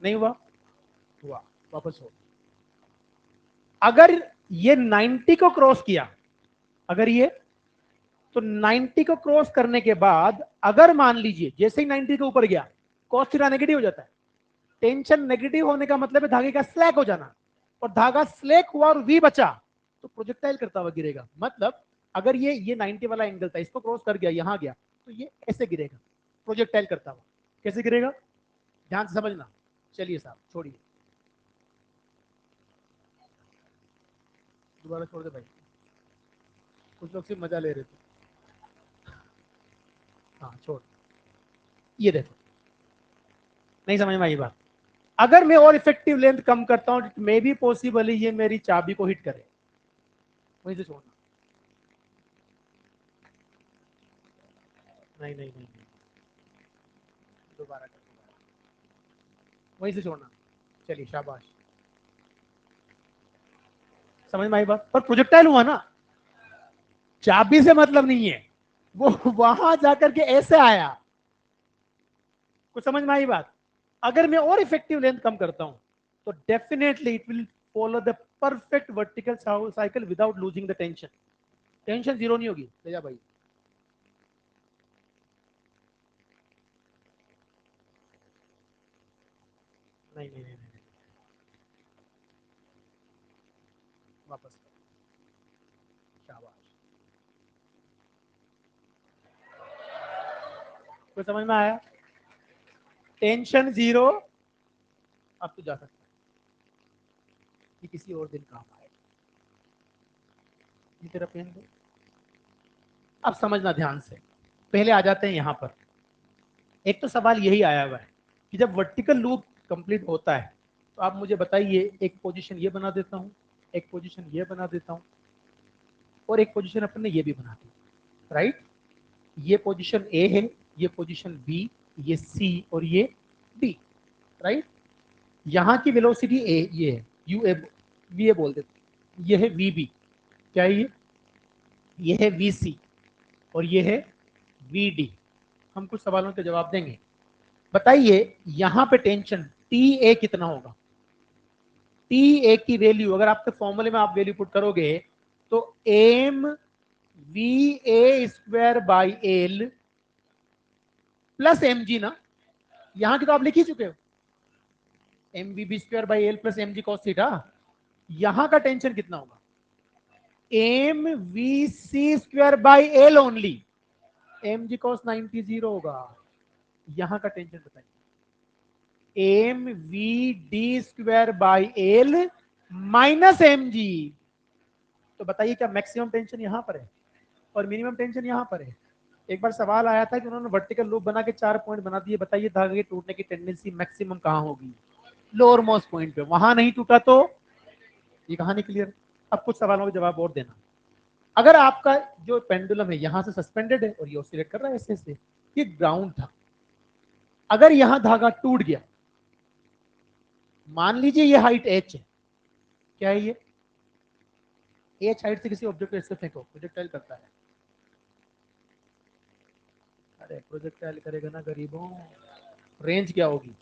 नहीं हुआ, हुआ, वापस हो। अगर ये 90 को क्रॉस किया, अगर ये, तो 90 को क्रॉस करने के बाद अगर मान लीजिए जैसे ही 90 के ऊपर गया, कॉस थीटा नेगेटिव हो जाता है। टेंशन नेगेटिव होने का मतलब है धागे का स्लैक हो जाना, और धागा स्लैक हुआ और वी बचा तो प्रोजेक्टाइल करता हुआ गिरेगा। मतलब अगर ये 90 वाला एंगल था, इसको क्रॉस कर गया, यहां गया, तो ये ऐसे गिरेगा प्रोजेक्टाइल करता हुआ। कैसे गिरेगा, ध्यान से समझना। चलिए साहब छोड़िए, दोबारा छोड़ दे भाई, कुछ लोग सिर्फ मजा ले रहे थे। हाँ छोड़, ये देखो, नहीं समझ में आई बात। अगर मैं और इफेक्टिव लेंथ कम करता हूं, मे भी पॉसिबल ये मेरी चाबी को हिट करे, वहीं से छोड़ना, नहीं, दोबारा कर, वहीं से छोड़ना। चलिए शाबाश, समझ में आई बात। पर प्रोजेक्टाइल हुआ ना, चाबी से मतलब नहीं है, वो वहां जाकर के ऐसे आया। कुछ समझ में आई बात। अगर मैं और इफेक्टिव लेंथ कम करता हूं तो definitely it will follow the perfect vertical cycle without losing the tension. Tension zero नहीं होगी, ले जा भाई। नहीं, वापस, शाबाश, कोई समझ में आया, टेंशन जीरो। अब तो जा सकता है, ये किसी और दिन काम आएगा। ये तेरा पेन दो। अब समझना ध्यान से, पहले आ जाते हैं यहां पर। एक तो सवाल यही आया हुआ है कि जब वर्टिकल लूप कंप्लीट होता है तो आप मुझे बताइए, एक पोजीशन ये बना देता हूं, एक पोजीशन ये बना देता हूं, और एक पोजीशन अपन ने ये भी बना दी, राइट। ये पोजीशन ए है, ये पोजीशन बी, ये सी और ये डी, राइट। यहाँ की वेलोसिटी ए ये है, यू ए वी ए बोल देते, ये है वी बी, क्या है ये है वी सी और ये है वी डी। हम कुछ सवालों के जवाब देंगे। बताइए यहाँ पे टेंशन टी ए कितना होगा। टी ए की वैल्यू अगर आपके फॉर्मूले में आप वैल्यू पुट करोगे तो m v A square by L plus m g ना, यहां की तो आप लिख ही चुके हो, m v B square by L plus m ji cos theta. यहां का टेंशन कितना होगा, m v C square by l only, m ji cos 90 zero होगा। यहां का टेंशन बताइए, m v D square by l minus M g. तो बताइए क्या मैक्सिमम टेंशन यहां पर है और मिनिमम टेंशन यहां पर है। एक बार सवाल आया था कि उन्होंने वर्टिकल लूप बना के 4 पॉइंट बना दिए, बताइए धागे के टूटने की टेंडेंसी मैक्सिमम कहां होगी, लोअर मोस्ट पॉइंट पे। वहां नहीं टूटा तो ये कहानी क्लियर। अब कुछ सवालों के जवाब और देना। अगर आपका जो पेंडुलम है यहां से सस्पेंडेड है और ये ऑसिलेट कर रहा है ऐसे ऐसे, ये ग्राउंड था, अगर यहां धागा टूट गया, मान लीजिए ये हाइट एच है, क्या है ये एच हाइट से किसी ऑब्जेक्ट को ऐसे फेंको, प्रोजेक्टाइल करता है। अरे प्रोजेक्टाइल करेगा ना गरीबों, रेंज क्या होगी,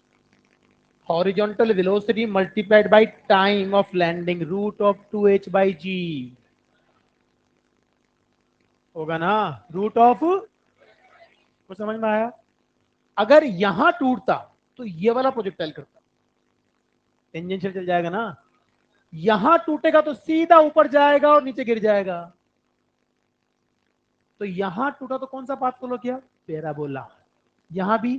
horizontal velocity multiplied by time of landing root of 2h by G होगा ना, रूट ऑफ, कुछ समझ में आया। अगर यहां टूटता तो ये वाला प्रोजेक्टाइल करता, टेंजेंशियल चल जाएगा ना, यहां टूटेगा तो सीधा ऊपर जाएगा और नीचे गिर जाएगा। तो यहां टूटा तो कौन सा पाथ फॉलो किया, पैराबोला। यहां भी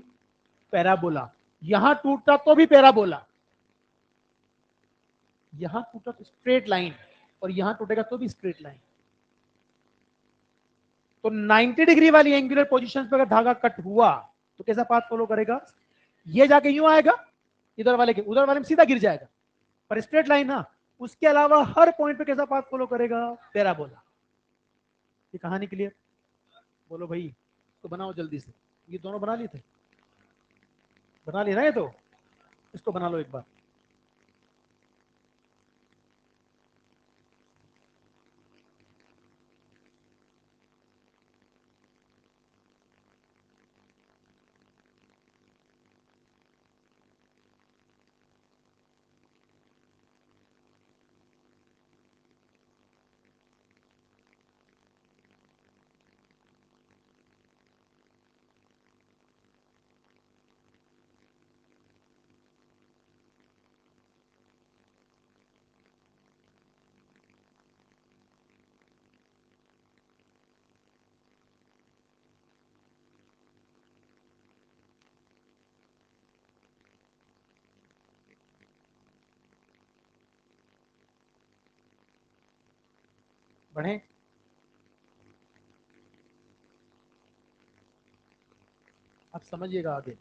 पैराबोला, यहां टूटता तो भी पैराबोला, यहां टूटा तो स्ट्रेट लाइन और यहां टूटेगा तो भी स्ट्रेट लाइन। तो 90 डिग्री वाली एंगुलर पोजीशन पर अगर धागा कट हुआ तो कैसा पाथ फॉलो करेगा, ये जाके यूं आएगा इधर वाले के, उधर वाले में सीधा गिर जाएगा, पर स्ट्रेट लाइन ना। उसके अलावा हर पॉइंट पे कैसा पाथ फॉलो करेगा, पैराबोला। ये कहानी क्लियर, बोलो भाई। तो बनाओ जल्दी से, ये दोनों बना लिए थे, बना लिए ना ये तो, इसको बना लो एक बार। बढ़े, अब समझिएगा आगे।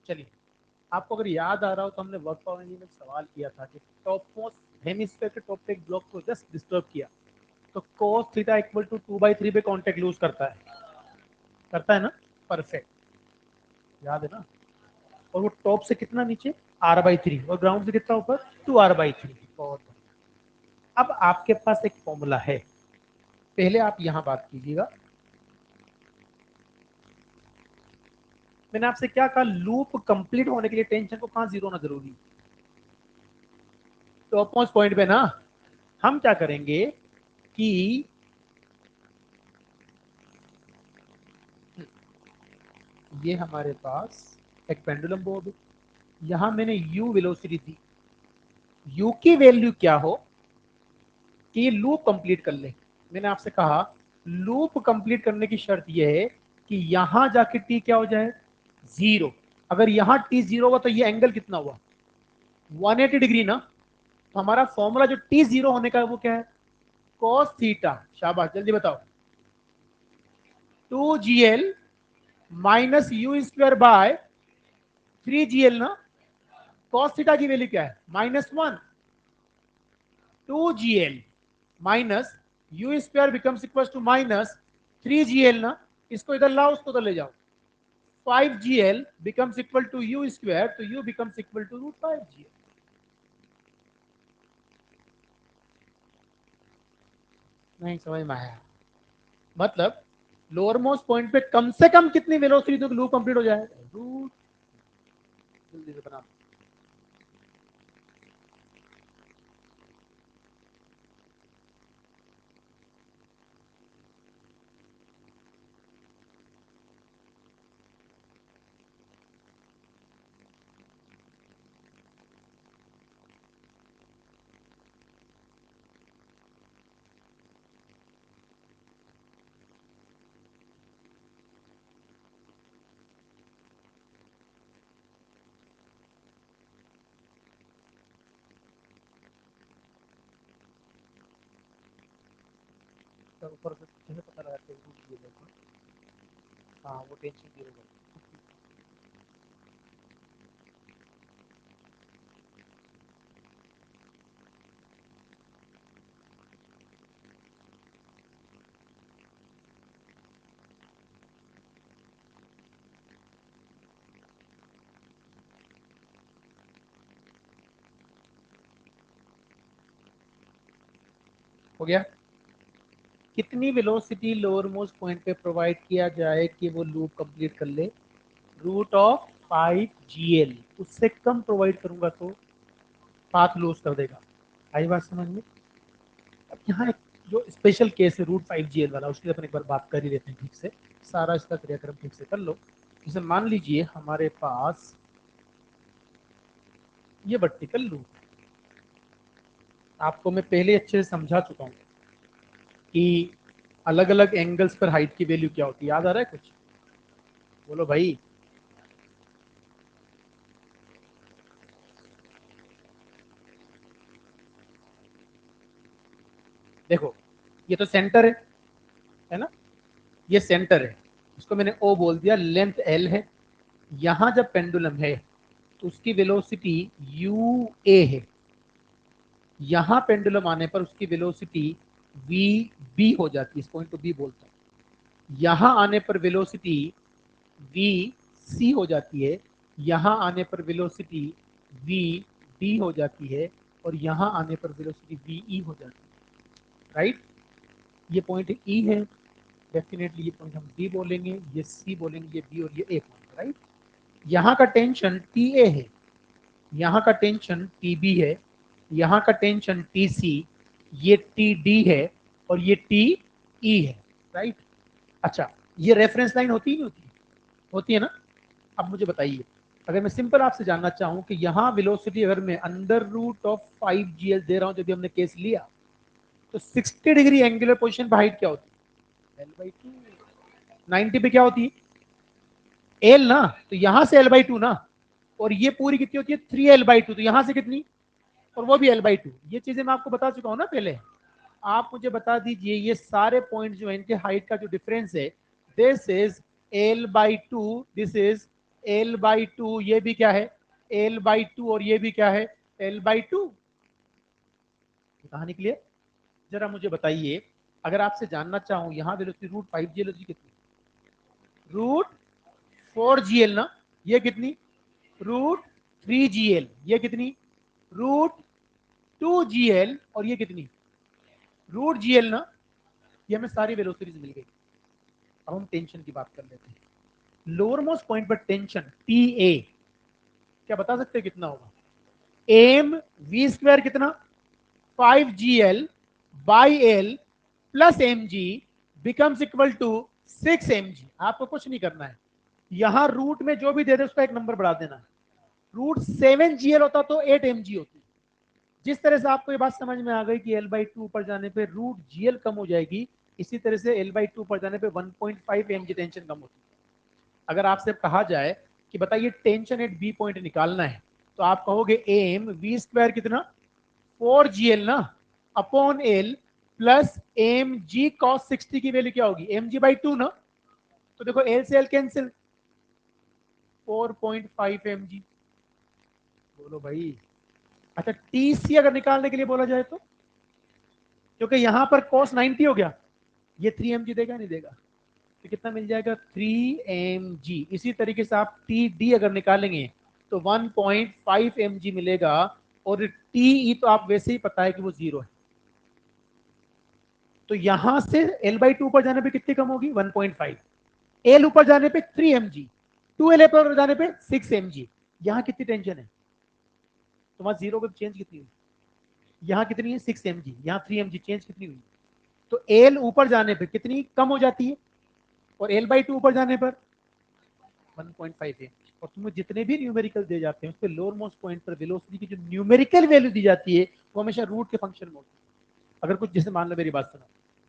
चलिए, आपको अगर याद आ रहा हो तो हमने वर्क पावर में सवाल किया था कि टॉप मोस्ट हेमिस्फीयर के टॉप पे एक ब्लॉक को जस्ट डिस्टर्ब किया तो cos थीटा इक्वल टू 2/3 पे कांटेक्ट लूज करता है ना, परफेक्ट, याद है ना। और वो टॉप से कितना नीचे, r/3 और ग्राउंड से कितना ऊपर, 2r/3। बहुत, अब आपके पास एक फॉर्मूला है, पहले आप यहां बात कीजिएगा। मैंने आपसे क्या कहा, लूप कंप्लीट होने के लिए टेंशन को कहां जीरो होना जरूरी, टॉप मोस्ट पॉइंट पे ना। हम क्या करेंगे कि ये हमारे पास एक पेंडुलम बोर्ड है, यहां मैंने u वेलोसिटी दी, u की वैल्यू क्या हो कि ये लूप कंप्लीट कर ले। मैंने आपसे कहा लूप कंप्लीट करने की शर्त यह है कि यहां जाके t क्या हो जाए, 0। अगर यहां t 0 हुआ तो ये एंगल कितना हुआ, 180 डिग्री ना। तो हमारा फॉर्मूला जो t 0 होने का है वो क्या है, cos थीटा। शाबाश, जल्दी बताओ। 2gl minus you square by 3gl ना। cos थीटा की वैल्यू क्या है, -1। 2gl minus you square becomes equal to -3gl ना। इसको इधर लाओ, उसको उधर ले जाओ। 5gl becomes equal to u square, तो u becomes equal to √5gl। नहीं समझ में आया? मतलब लोअर मोस्ट पॉइंट पे कम से कम कितनी वेलोसिटी तो लूप कंप्लीट हो जाए, रूट। जल्दी से बना। तो ऊपर से कैसे पता लगाते हैं रूट जीरो को? हाँ, वो टेंशन जीरो का हो गया। कितनी वेलोसिटी लोअर मोस्ट पॉइंट पे प्रोवाइड किया जाए कि वो लूप कंप्लीट कर ले, √5gl। उससे कम प्रोवाइड करूंगा तो पाथ लूज कर देगा। आई बात समझ में? अब यहाँ एक जो स्पेशल केस है √5gl वाला, उसकी अपन एक बार बात कर ही लेते हैं ठीक से। सारा इसका क्रियाक्रम ठीक से कर लो। जैसे मान लीजिए हमारे पास ये वर्टिकल लूप, आपको मैं पहले अच्छे से समझा चुका हूँ कि अलग अलग एंगल्स पर हाइट की वैल्यू क्या होती है। याद आ रहा है कुछ? बोलो भाई। देखो, ये तो सेंटर है ना? ये सेंटर है, इसको मैंने ओ बोल दिया, लेंथ एल है। यहां जब पेंडुलम है तो उसकी वेलोसिटी यू ए है। यहां पेंडुलम आने पर उसकी वेलोसिटी वी बी हो जाती है, इस पॉइंट को बी बोलता हूं। यहां आने पर वेलोसिटी वी सी हो जाती है। यहां आने पर वेलोसिटी वी डी हो जाती है। और यहां आने पर वेलोसिटी वी ई हो जाती है। राइट? ये पॉइंट ई है, डेफिनेटली ये पॉइंट हम डी बोलेंगे, ये सी बोलेंगे, ये बी और ये ए पॉइंट। राइट? यहाँ का टेंशन टी ए है, यहाँ का टेंशन टी बी है, यहाँ का टेंशन टी सी, ये टी डी है और ये टी ई है। राइट? अच्छा, ये रेफरेंस लाइन होती ही नहीं होती? होती है ना? अब मुझे बताइए, अगर मैं सिंपल आपसे जानना चाहूं कि यहाँ वेलोसिटी अगर मैं √5gl दे रहा हूं, जब भी हमने केस लिया, तो 60 डिग्री एंगुलर पोजिशन पर हाइट क्या होती है, L/2। 90 पे क्या होती है, एल ना। तो यहां से L/2 ना। और ये पूरी कितनी होती है, 3L/2। तो यहां से कितनी, और वो भी L/2। ये चीजें मैं आपको बता चुका हूं ना पहले। आप मुझे बता दीजिए, ये सारे पॉइंट जो है इनके हाइट का जो डिफरेंस है, this is L/2, this is L/2, ये भी क्या है, L/2, और ये भी क्या है, L/2। कहानी क्लियर? जरा मुझे बताइए, अगर आपसे जानना चाहूं यहाँ वेलोसिटी √5gl कितनी, √4gl ना। ये कितनी, √3gl। ये कितनी, √2gl। और ये कितनी, √gl ना। ये हमें सारी वेलोसिटीज मिल गई। अब हम टेंशन की बात कर लेते हैं। लोअर मोस्ट पॉइंट पर टेंशन टी ए, क्या बता सकते हैं कितना होगा? एम वी स्क्वायर कितना, 5gl by L plus m g becomes equal to 6mg। आपको कुछ नहीं करना है, यहां रूट में जो भी दे दे उसका एक नंबर बढ़ा देना। रूट 7 GL होता तो 8 mg होती। जिस तरह से आपको ये बात समझ में आ गई कि L/2 ऊपर जाने पे रूट GL कम हो जाएगी, इसी तरह से L/2 ऊपर जाने पे 1.5 mg टेंशन कम होती है। अगर आपसे कहा जाए कि बताइए टेंशन एट बी पॉइंट निकालना है, तो आप कहोगे एम वी स्क्वायर कितना 4GL ना अपॉन एल प्लस एम जी कॉस 60 की वैल्यू क्या होगी mg/2 ना। तो देखो एल से एल कैंसिल 4.5 mg। बोलो भाई। अच्छा टीसी अगर निकालने के लिए बोला जाए तो, क्योंकि यहां पर cos 90 हो गया, ये 3 mg देगा नहीं देगा, तो कितना मिल जाएगा 3 mg। इसी तरीके से आप टी डी अगर निकालेंगे तो 1.5 mg मिलेगा। और टी तो आप वैसे ही पता है कि वो 0 है। तो यहां से L/2 ऊपर जाने पे कितनी कम होगी 1.5, एल ऊपर जाने पे 3 mg, 2L ऊपर जाने पे 6 mg। यहां कितनी टेंशन है, तो वहां 0 पे चेंज कितनी हुई, यहाँ कितनी है 6 mg, यहाँ 3 mg, चेंज कितनी हुई। तो एल ऊपर जाने पर कितनी कम हो जाती है, और L/2 ऊपर जाने पर 1.5 है। और तुम्हें जितने भी न्यूमेरिकल दे जाते हैं उस पर लोअर मोस्ट पॉइंट पर वेलोसिटी की जो न्यूमेरिकल वैल्यू दी जाती है वो हमेशा रूट के फंक्शन में होती है। अगर कुछ जैसे मान लो मेरी बात सुनो,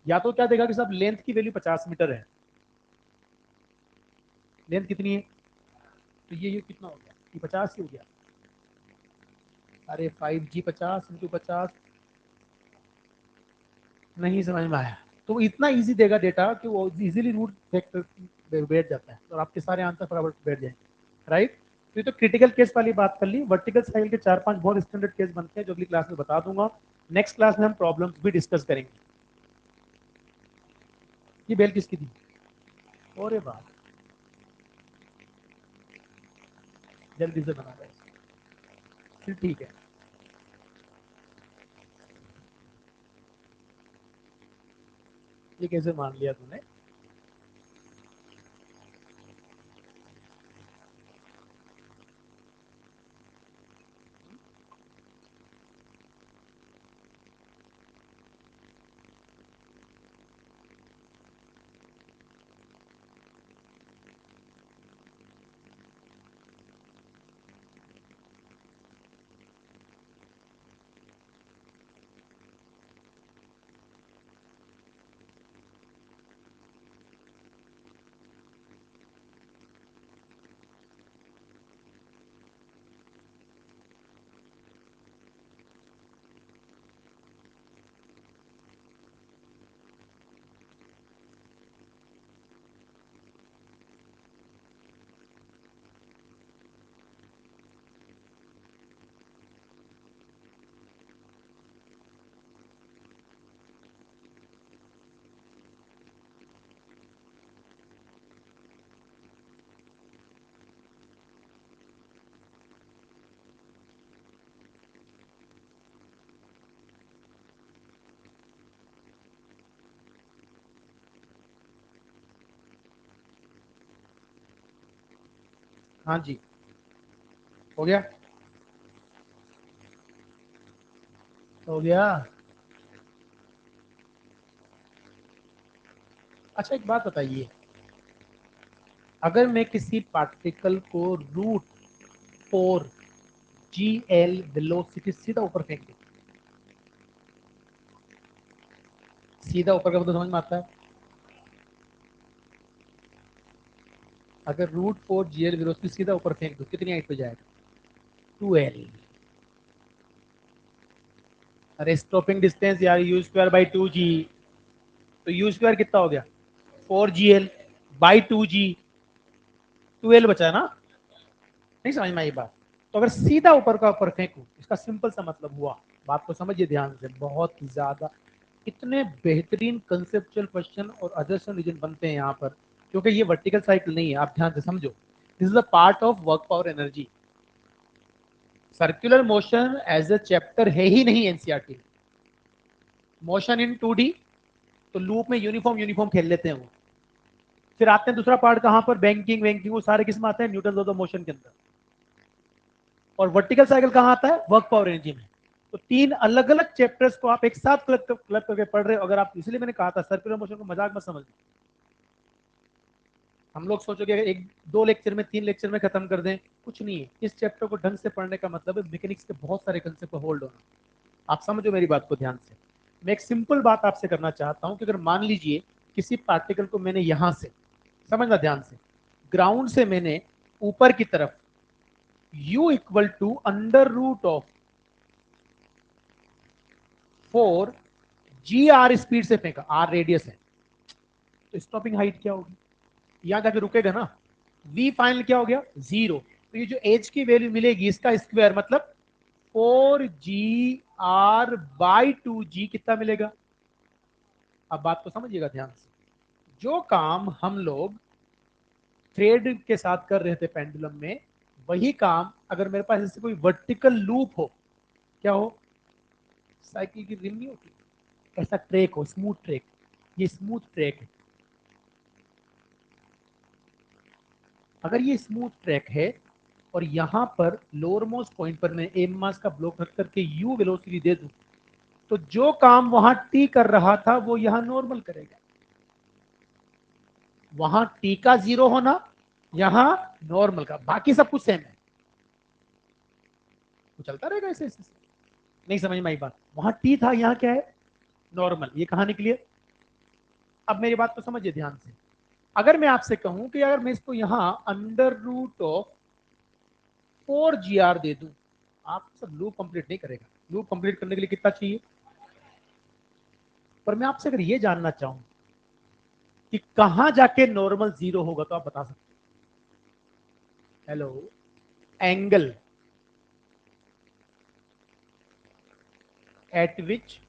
या तो क्या देखा कि साहब लेंथ की वैल्यू 50 मीटर है, लेंथ कितनी है, तो ये कितना हो गया, ये 50 ही हो गया। अरे 5G 50 × 50 नहीं समझ में आया। तो इतना इजी देगा डेटा कि वो इजीली रूट बैठ जाता है और आपके सारे आंसर बराबर बैठ जाएंगे, राइट। तो ये तो क्रिटिकल केस वाली बात कर ली। वर्टिकल साइकिल के 4-5 बहुत स्टैंडर्ड केस बनते हैं जो अगली क्लास में बता दूंगा। नेक्स्ट क्लास में हम प्रॉब्लम्स भी डिस्कस करेंगे। ये बेल किसकी थी, और बात जल्दी से बना रहे, फिर ठीक है। ये कैसे मान लिया तूने। हाँ जी, हो गया, हो गया। अच्छा एक बात बताइए, अगर मैं किसी पार्टिकल को √4 GL वेलोसिटी सीधा ऊपर फेंक दूं, सीधा ऊपर का मतलब समझ में आता है। अगर √4 GL वेलोसिटी सीधा ऊपर फेंक दो कितनी हाइट पे जाएगा 2L। अरे स्टॉपिंग डिस्टेंस यार U²/2G, तो U² कितना हो गया 4GL/2G, 2L बचा है ना। नहीं समझ में आई बात। तो अगर सीधा ऊपर का ऊपर फेंकू इसका सिंपल सा मतलब हुआ, बात को समझिए ध्यान से, बहुत ज्यादा इतने बेहतरीन कंसेप्चुअल क्वेश्चन और अजर्शन रीजन बनते हैं यहाँ पर, क्योंकि ये वर्टिकल साइकिल नहीं है, आप ध्यान से समझो। This is the part of work power energy. Circular motion as a chapter है ही नहीं एनसीईआरटी। मोशन इन 2D, तो लूप में यूनिफॉर्म यूनिफॉर्म खेल लेते हैं वो। फिर आते हैं दूसरा पार्ट कहां पर, बैंकिंग वैंकिंग, वो सारे किसमें आते हैं न्यूटन लॉ ऑफ मोशन के अंदर। और वर्टिकल साइकिल कहां आता है वर्क पावर एनर्जी में। तो तीन अलग अलग चैप्टर्स को आप एक साथ क्लब करके पढ़ रहे हो। अगर आप, इसलिए मैंने कहा था सर्कुलर मोशन को मजाक मत समझ। हम लोग सोचोगे अगर एक दो लेक्चर में 3 लेक्चर में खत्म कर दें, कुछ नहीं है। इस चैप्टर को ढंग से पढ़ने का मतलब है मैकेनिक्स के बहुत सारे कंसेप्ट को होल्ड होना। आप समझो मेरी बात को ध्यान से। मैं एक सिंपल बात आपसे करना चाहता हूं कि अगर मान लीजिए किसी पार्टिकल को मैंने यहां से, समझना ध्यान से, ग्राउंड से मैंने ऊपर की तरफ u equal to under root of 4 g r speed से फेंका, आर रेडियस है, तो स्टॉपिंग हाइट क्या होगी? यहां जाके रुकेगा ना। v फाइनल क्या हो गया? 0। तो ये जो h की वैल्यू मिलेगी इसका स्क्वायर मतलब 4 GR/2G कितना मिलेगा? अब बात को समझिएगा ध्यान से। जो काम हम लोग थ्रेड के साथ कर रहे थे पेंडुलम में, वही काम अगर मेरे पास जैसे कोई वर्टिकल लूप हो, क्या हो, साइकिल की रिम नहीं होती, ऐसा ट्रैक हो, स्मूथ ट्रैक, ये स्मूथ ट्रैक है। अगर ये स्मूथ ट्रैक है और यहां पर लोअर मोस्ट पॉइंट पर मैं एम मास का ब्लॉक रख करके यू वेलोसिटी दे दूं, तो जो काम वहां टी कर रहा था वो यहां नॉर्मल करेगा। वहां टी का 0 होना, यहां नॉर्मल का, बाकी सब कुछ सेम है, तो चलता रहेगा ऐसे ऐसे। नहीं समझ में आई बात? वहां टी था, यहां क्या है? नॉर्मल। ये कहानी क्लियर? अब मेरी बात को समझिए ध्यान से। अगर मैं आपसे कहूं कि अगर मैं इसको यहां अंडर रूट ऑफ 4 GR दे दूं, आप सब लूप कंप्लीट नहीं करेगा। लूप कंप्लीट करने के लिए कितना चाहिए? पर मैं आपसे अगर ये जानना चाहूं कि कहां जाके नॉर्मल 0 होगा, तो आप बता सकते हैं? Hello, angle at which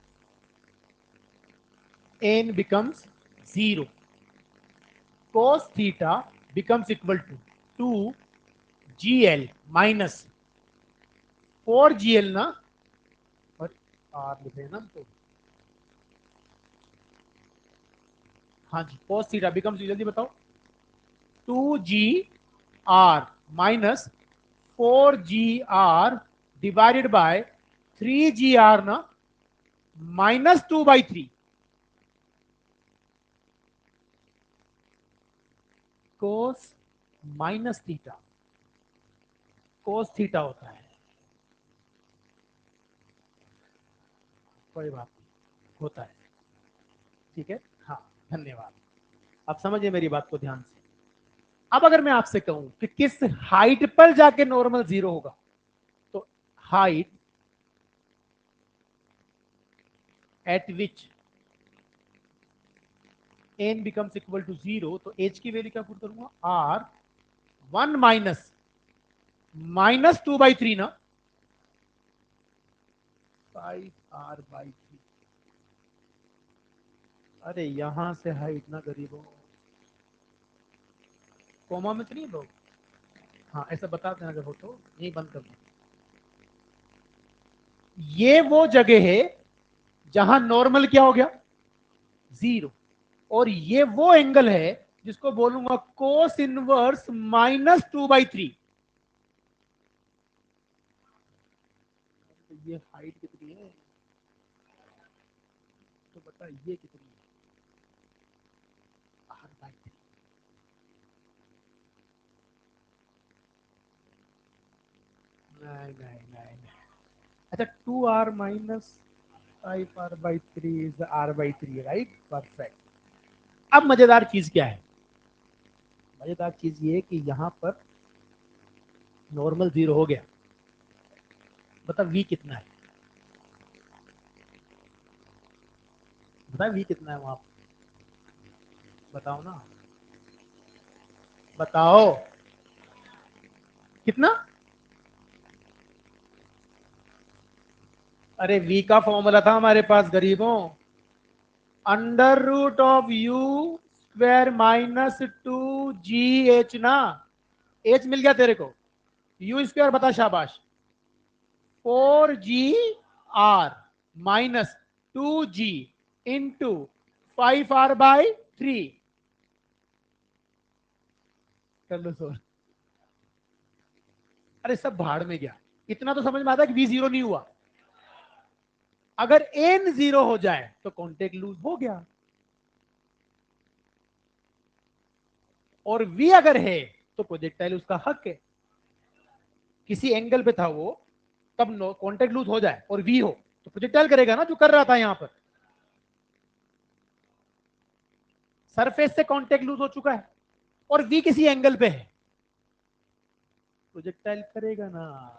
n becomes 0, cos theta becomes equal to 2GL minus 4GL ना, और आर लिख रहे हैं ना तो, हाँ जी, cos theta becomes, जल्दी बताओ, 2GR minus 4GR divided by 3GR ना, -2/3 cos minus theta, cos theta होता है, कोई बात नहीं, होता है, ठीक है। हाँ, धन्यवाद। आप समझिए मेरी बात को ध्यान से। अब अगर मैं आपसे कहूं कि किस हाइट पर जाके नॉर्मल 0 होगा, तो height at which n becomes equal to 0, तो h की वैल्यू क्या पुट करूंगा? r 1 माइनस -2/3 ना, 5r/3। अरे यहां से हाइट ना गरीबों, कोमा में तो नहीं लोग, हाँ ऐसा बता देना अगर हो तो, यही बंद कर दो। ये वो जगह है जहां नॉर्मल क्या हो गया? 0। और ये वो एंगल है जिसको बोलूंगा कोस इनवर्स -2/3। तो ये हाइट कितनी है, तो बता ये कितनी है? r/3। नहीं नहीं नहीं नहीं, अच्छा 2r minus 5r/3 is r/3, right, perfect. अब मजेदार चीज क्या है? मजेदार चीज ये कि यहां पर नॉर्मल 0 हो गया, बता v कितना है? बता v कितना है वहां पर? बताओ ना, बताओ कितना? अरे v का फॉर्मूला था हमारे पास गरीबों, under root of u square -2gh ना। h मिल गया तेरे को, u स्क्वायर बता, शाबाश। 4GR -2G into 5r/3। कर लो सोल्व। अरे सब भाड़ में गया, इतना तो समझ में आता है कि v 0 नहीं हुआ। अगर n 0 हो जाए तो कॉन्टेक्ट लूज हो गया। और v अगर है तो प्रोजेक्टाइल उसका हक है। किसी एंगल पे था वो, तब कॉन्टेक्ट लूज हो जाए और v हो तो प्रोजेक्टाइल करेगा ना, जो कर रहा था यहां पर। सरफेस से कॉन्टेक्ट लूज हो चुका है और v किसी एंगल पे है, प्रोजेक्टाइल करेगा ना।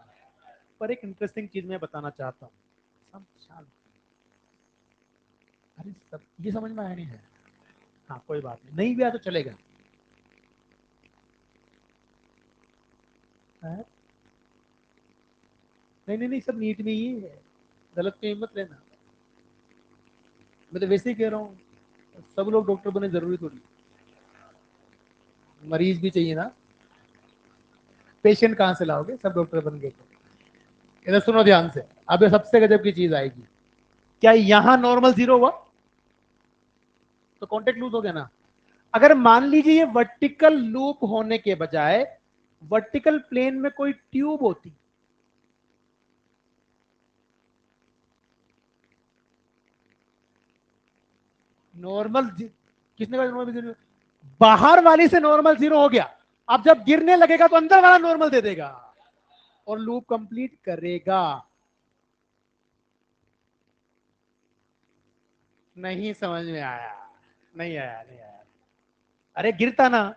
पर एक इंटरेस्टिंग चीज मैं बताना चाहता हूँ, सब शांत। अरे सब ये समझ में आया नहीं है? हाँ कोई बात नहीं, नहीं भी आया तो चलेगा। है? नहीं नहीं नहीं, सब नीट में ही है, गलत में मत लेना। मैं तो वैसे ही कह रहा हूँ, सब लोग डॉक्टर बने जरूरी थोड़ी, मरीज भी चाहिए ना। पेशेंट कहाँ से लाओगे, सब डॉक्टर बन गए तो। इधर सुनो ध्यान से, अब ये सबसे गजब की चीज आएगी। क्या यहां नॉर्मल जीरो हुआ तो कॉन्टेक्ट लूज हो गया ना। अगर मान लीजिए ये वर्टिकल लूप होने के बजाय वर्टिकल प्लेन में कोई ट्यूब होती, नॉर्मल किसने कहा नॉर्मल जीरो? बाहर वाली से नॉर्मल जीरो हो गया, अब जब गिरने लगेगा तो अंदर वाला नॉर्मल दे देगा और लूप कंप्लीट करेगा। नहीं समझ में आया? नहीं आया, नहीं आया। अरे गिरता ना,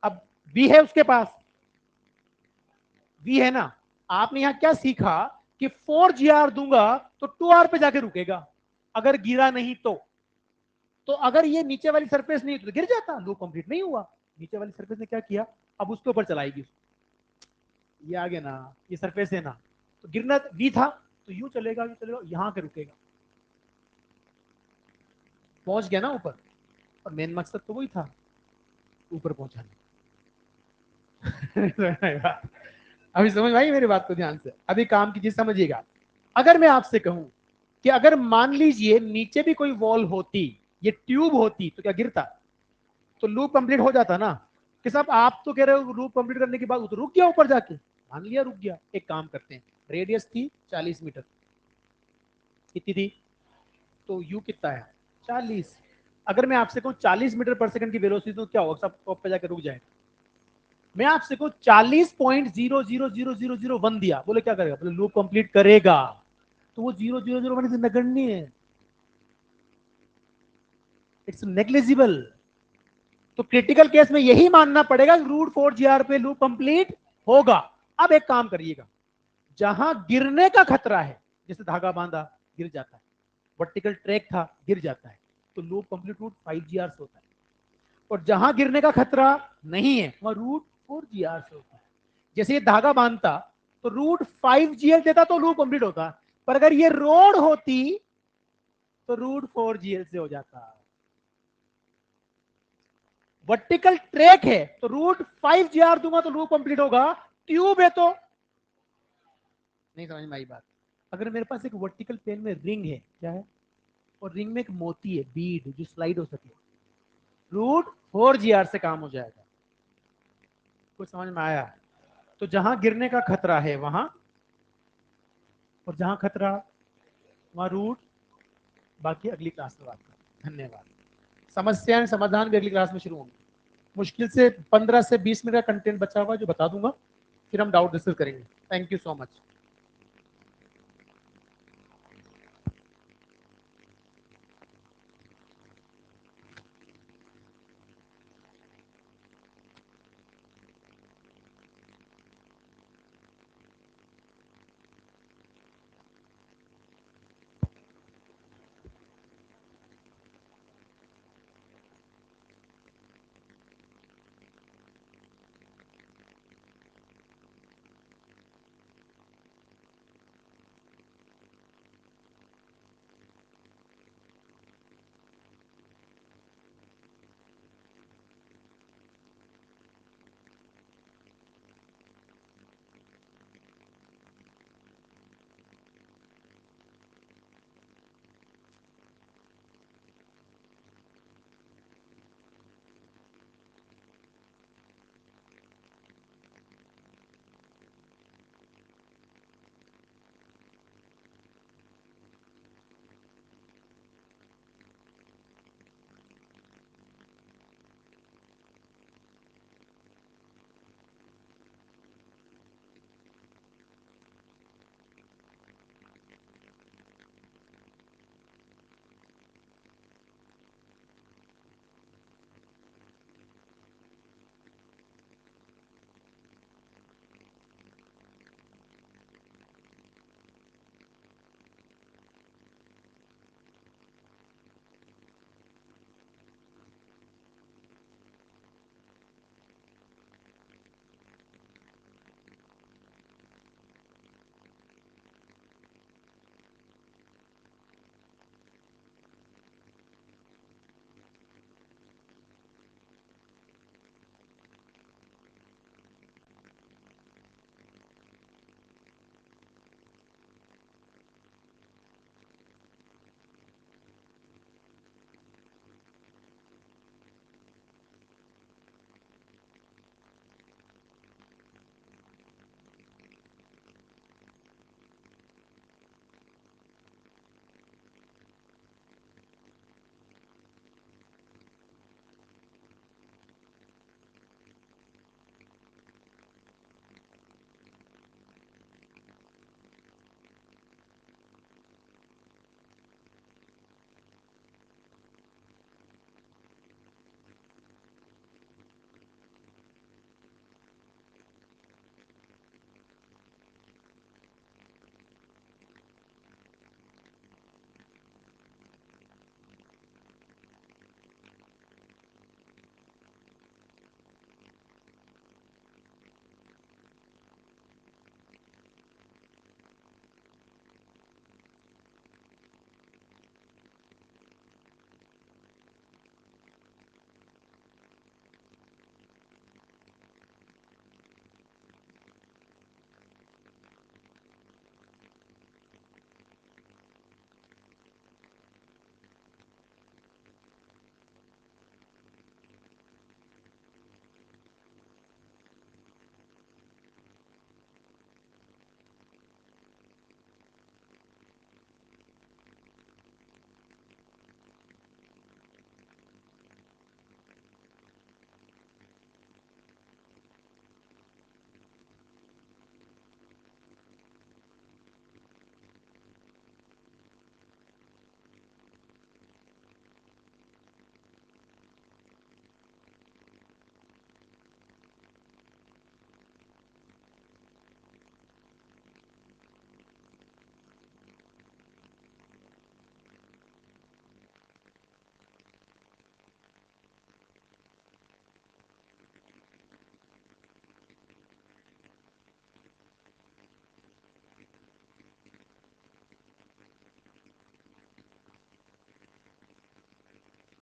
अब वी है उसके पास, वी है ना। आपने यहां क्या सीखा कि 4 GR दूंगा तो 2R पे जाके रुकेगा, अगर गिरा नहीं तो अगर ये नीचे वाली सरफेस नहीं तो गिर जाता, लूप कंप्लीट नहीं हुआ। नीचे वाली सरफेस ने क्या किया, अब उसके ऊपर चलाएगी। ये आ गया ना, ये सरफेस है ना, तो गिरना वी था तो यू चलेगा, यू चलेगा, यहां के रुकेगा, पहुंच गया ना ऊपर। और मेन मकसद तो वही था, ऊपर पहुंचाने। अभी समझ आई मेरी बात को ध्यान से, अभी काम की चीज समझिएगा। अगर मैं आपसे कहूं कि अगर मान लीजिए नीचे भी कोई वॉल होती, ये ट्यूब होती, तो क्या गिरता? तो लूप कंप्लीट हो जाता ना। कि साहब आप तो कह रहे हो लूप कंप्लीट करने के बाद तो रुक गया ऊपर जाके, मान लिया रुक गया, एक काम करते हैं, रेडियस थी 40 मीटर, कितनी थी? तो यू कितना है? 40। अगर मैं आपसे कहूँ 40 मीटर पर सेकंड की वेलोसिटी तो क्या होगा, सब टॉप पे जाकर रुक जाए। मैं आपसे कहूँ 40.0000001 दिया, बोले क्या करेगा? बोले लूप कंप्लीट करेगा। तो वो 0.001 से नगण्य है, इट्स नेग्लिजिबल। तो क्रिटिकल केस में यही मानना पड़ेगा √4 GR पे लूप कंप्लीट होगा। अब एक काम करिएगा, जहां गिरने का खतरा है, जैसे धागा बांधा गिर जाता है, वर्टिकल ट्रैक था गिर जाता है, तो लूप कंप्लीट √5 GR से होता है। और जहां गिरने का खतरा नहीं है वहां √4 GR से होता है। जैसे ये धागा बांधता तो √5 GL देता तो लूप कंप्लीट होता, पर अगर ये रोड होती तो √4 GL से हो जाता। वर्टिकल ट्रैक है तो √5 GR दूंगा तो लूप कंप्लीट होगा, ट्यूब है तो नहीं। समझ में आई बात? अगर मेरे पास एक वर्टिकल प्लेन में रिंग है, क्या है, और रिंग में एक मोती है, बीड, जो स्लाइड हो सके, √4 GR से काम हो जाएगा। कुछ समझ में आया? तो जहां गिरने का खतरा है वहां, और जहां खतरा वहां रूट। बाकी अगली क्लास में बात करें। धन्यवाद। समस्याएं समाधान भी अगली क्लास में शुरू होंगे। मुश्किल से 15 से 20 मिनट का कंटेंट बचा हुआ जो बता दूंगा, फिर हम डाउट डिस्कस करेंगे। Thank you so much.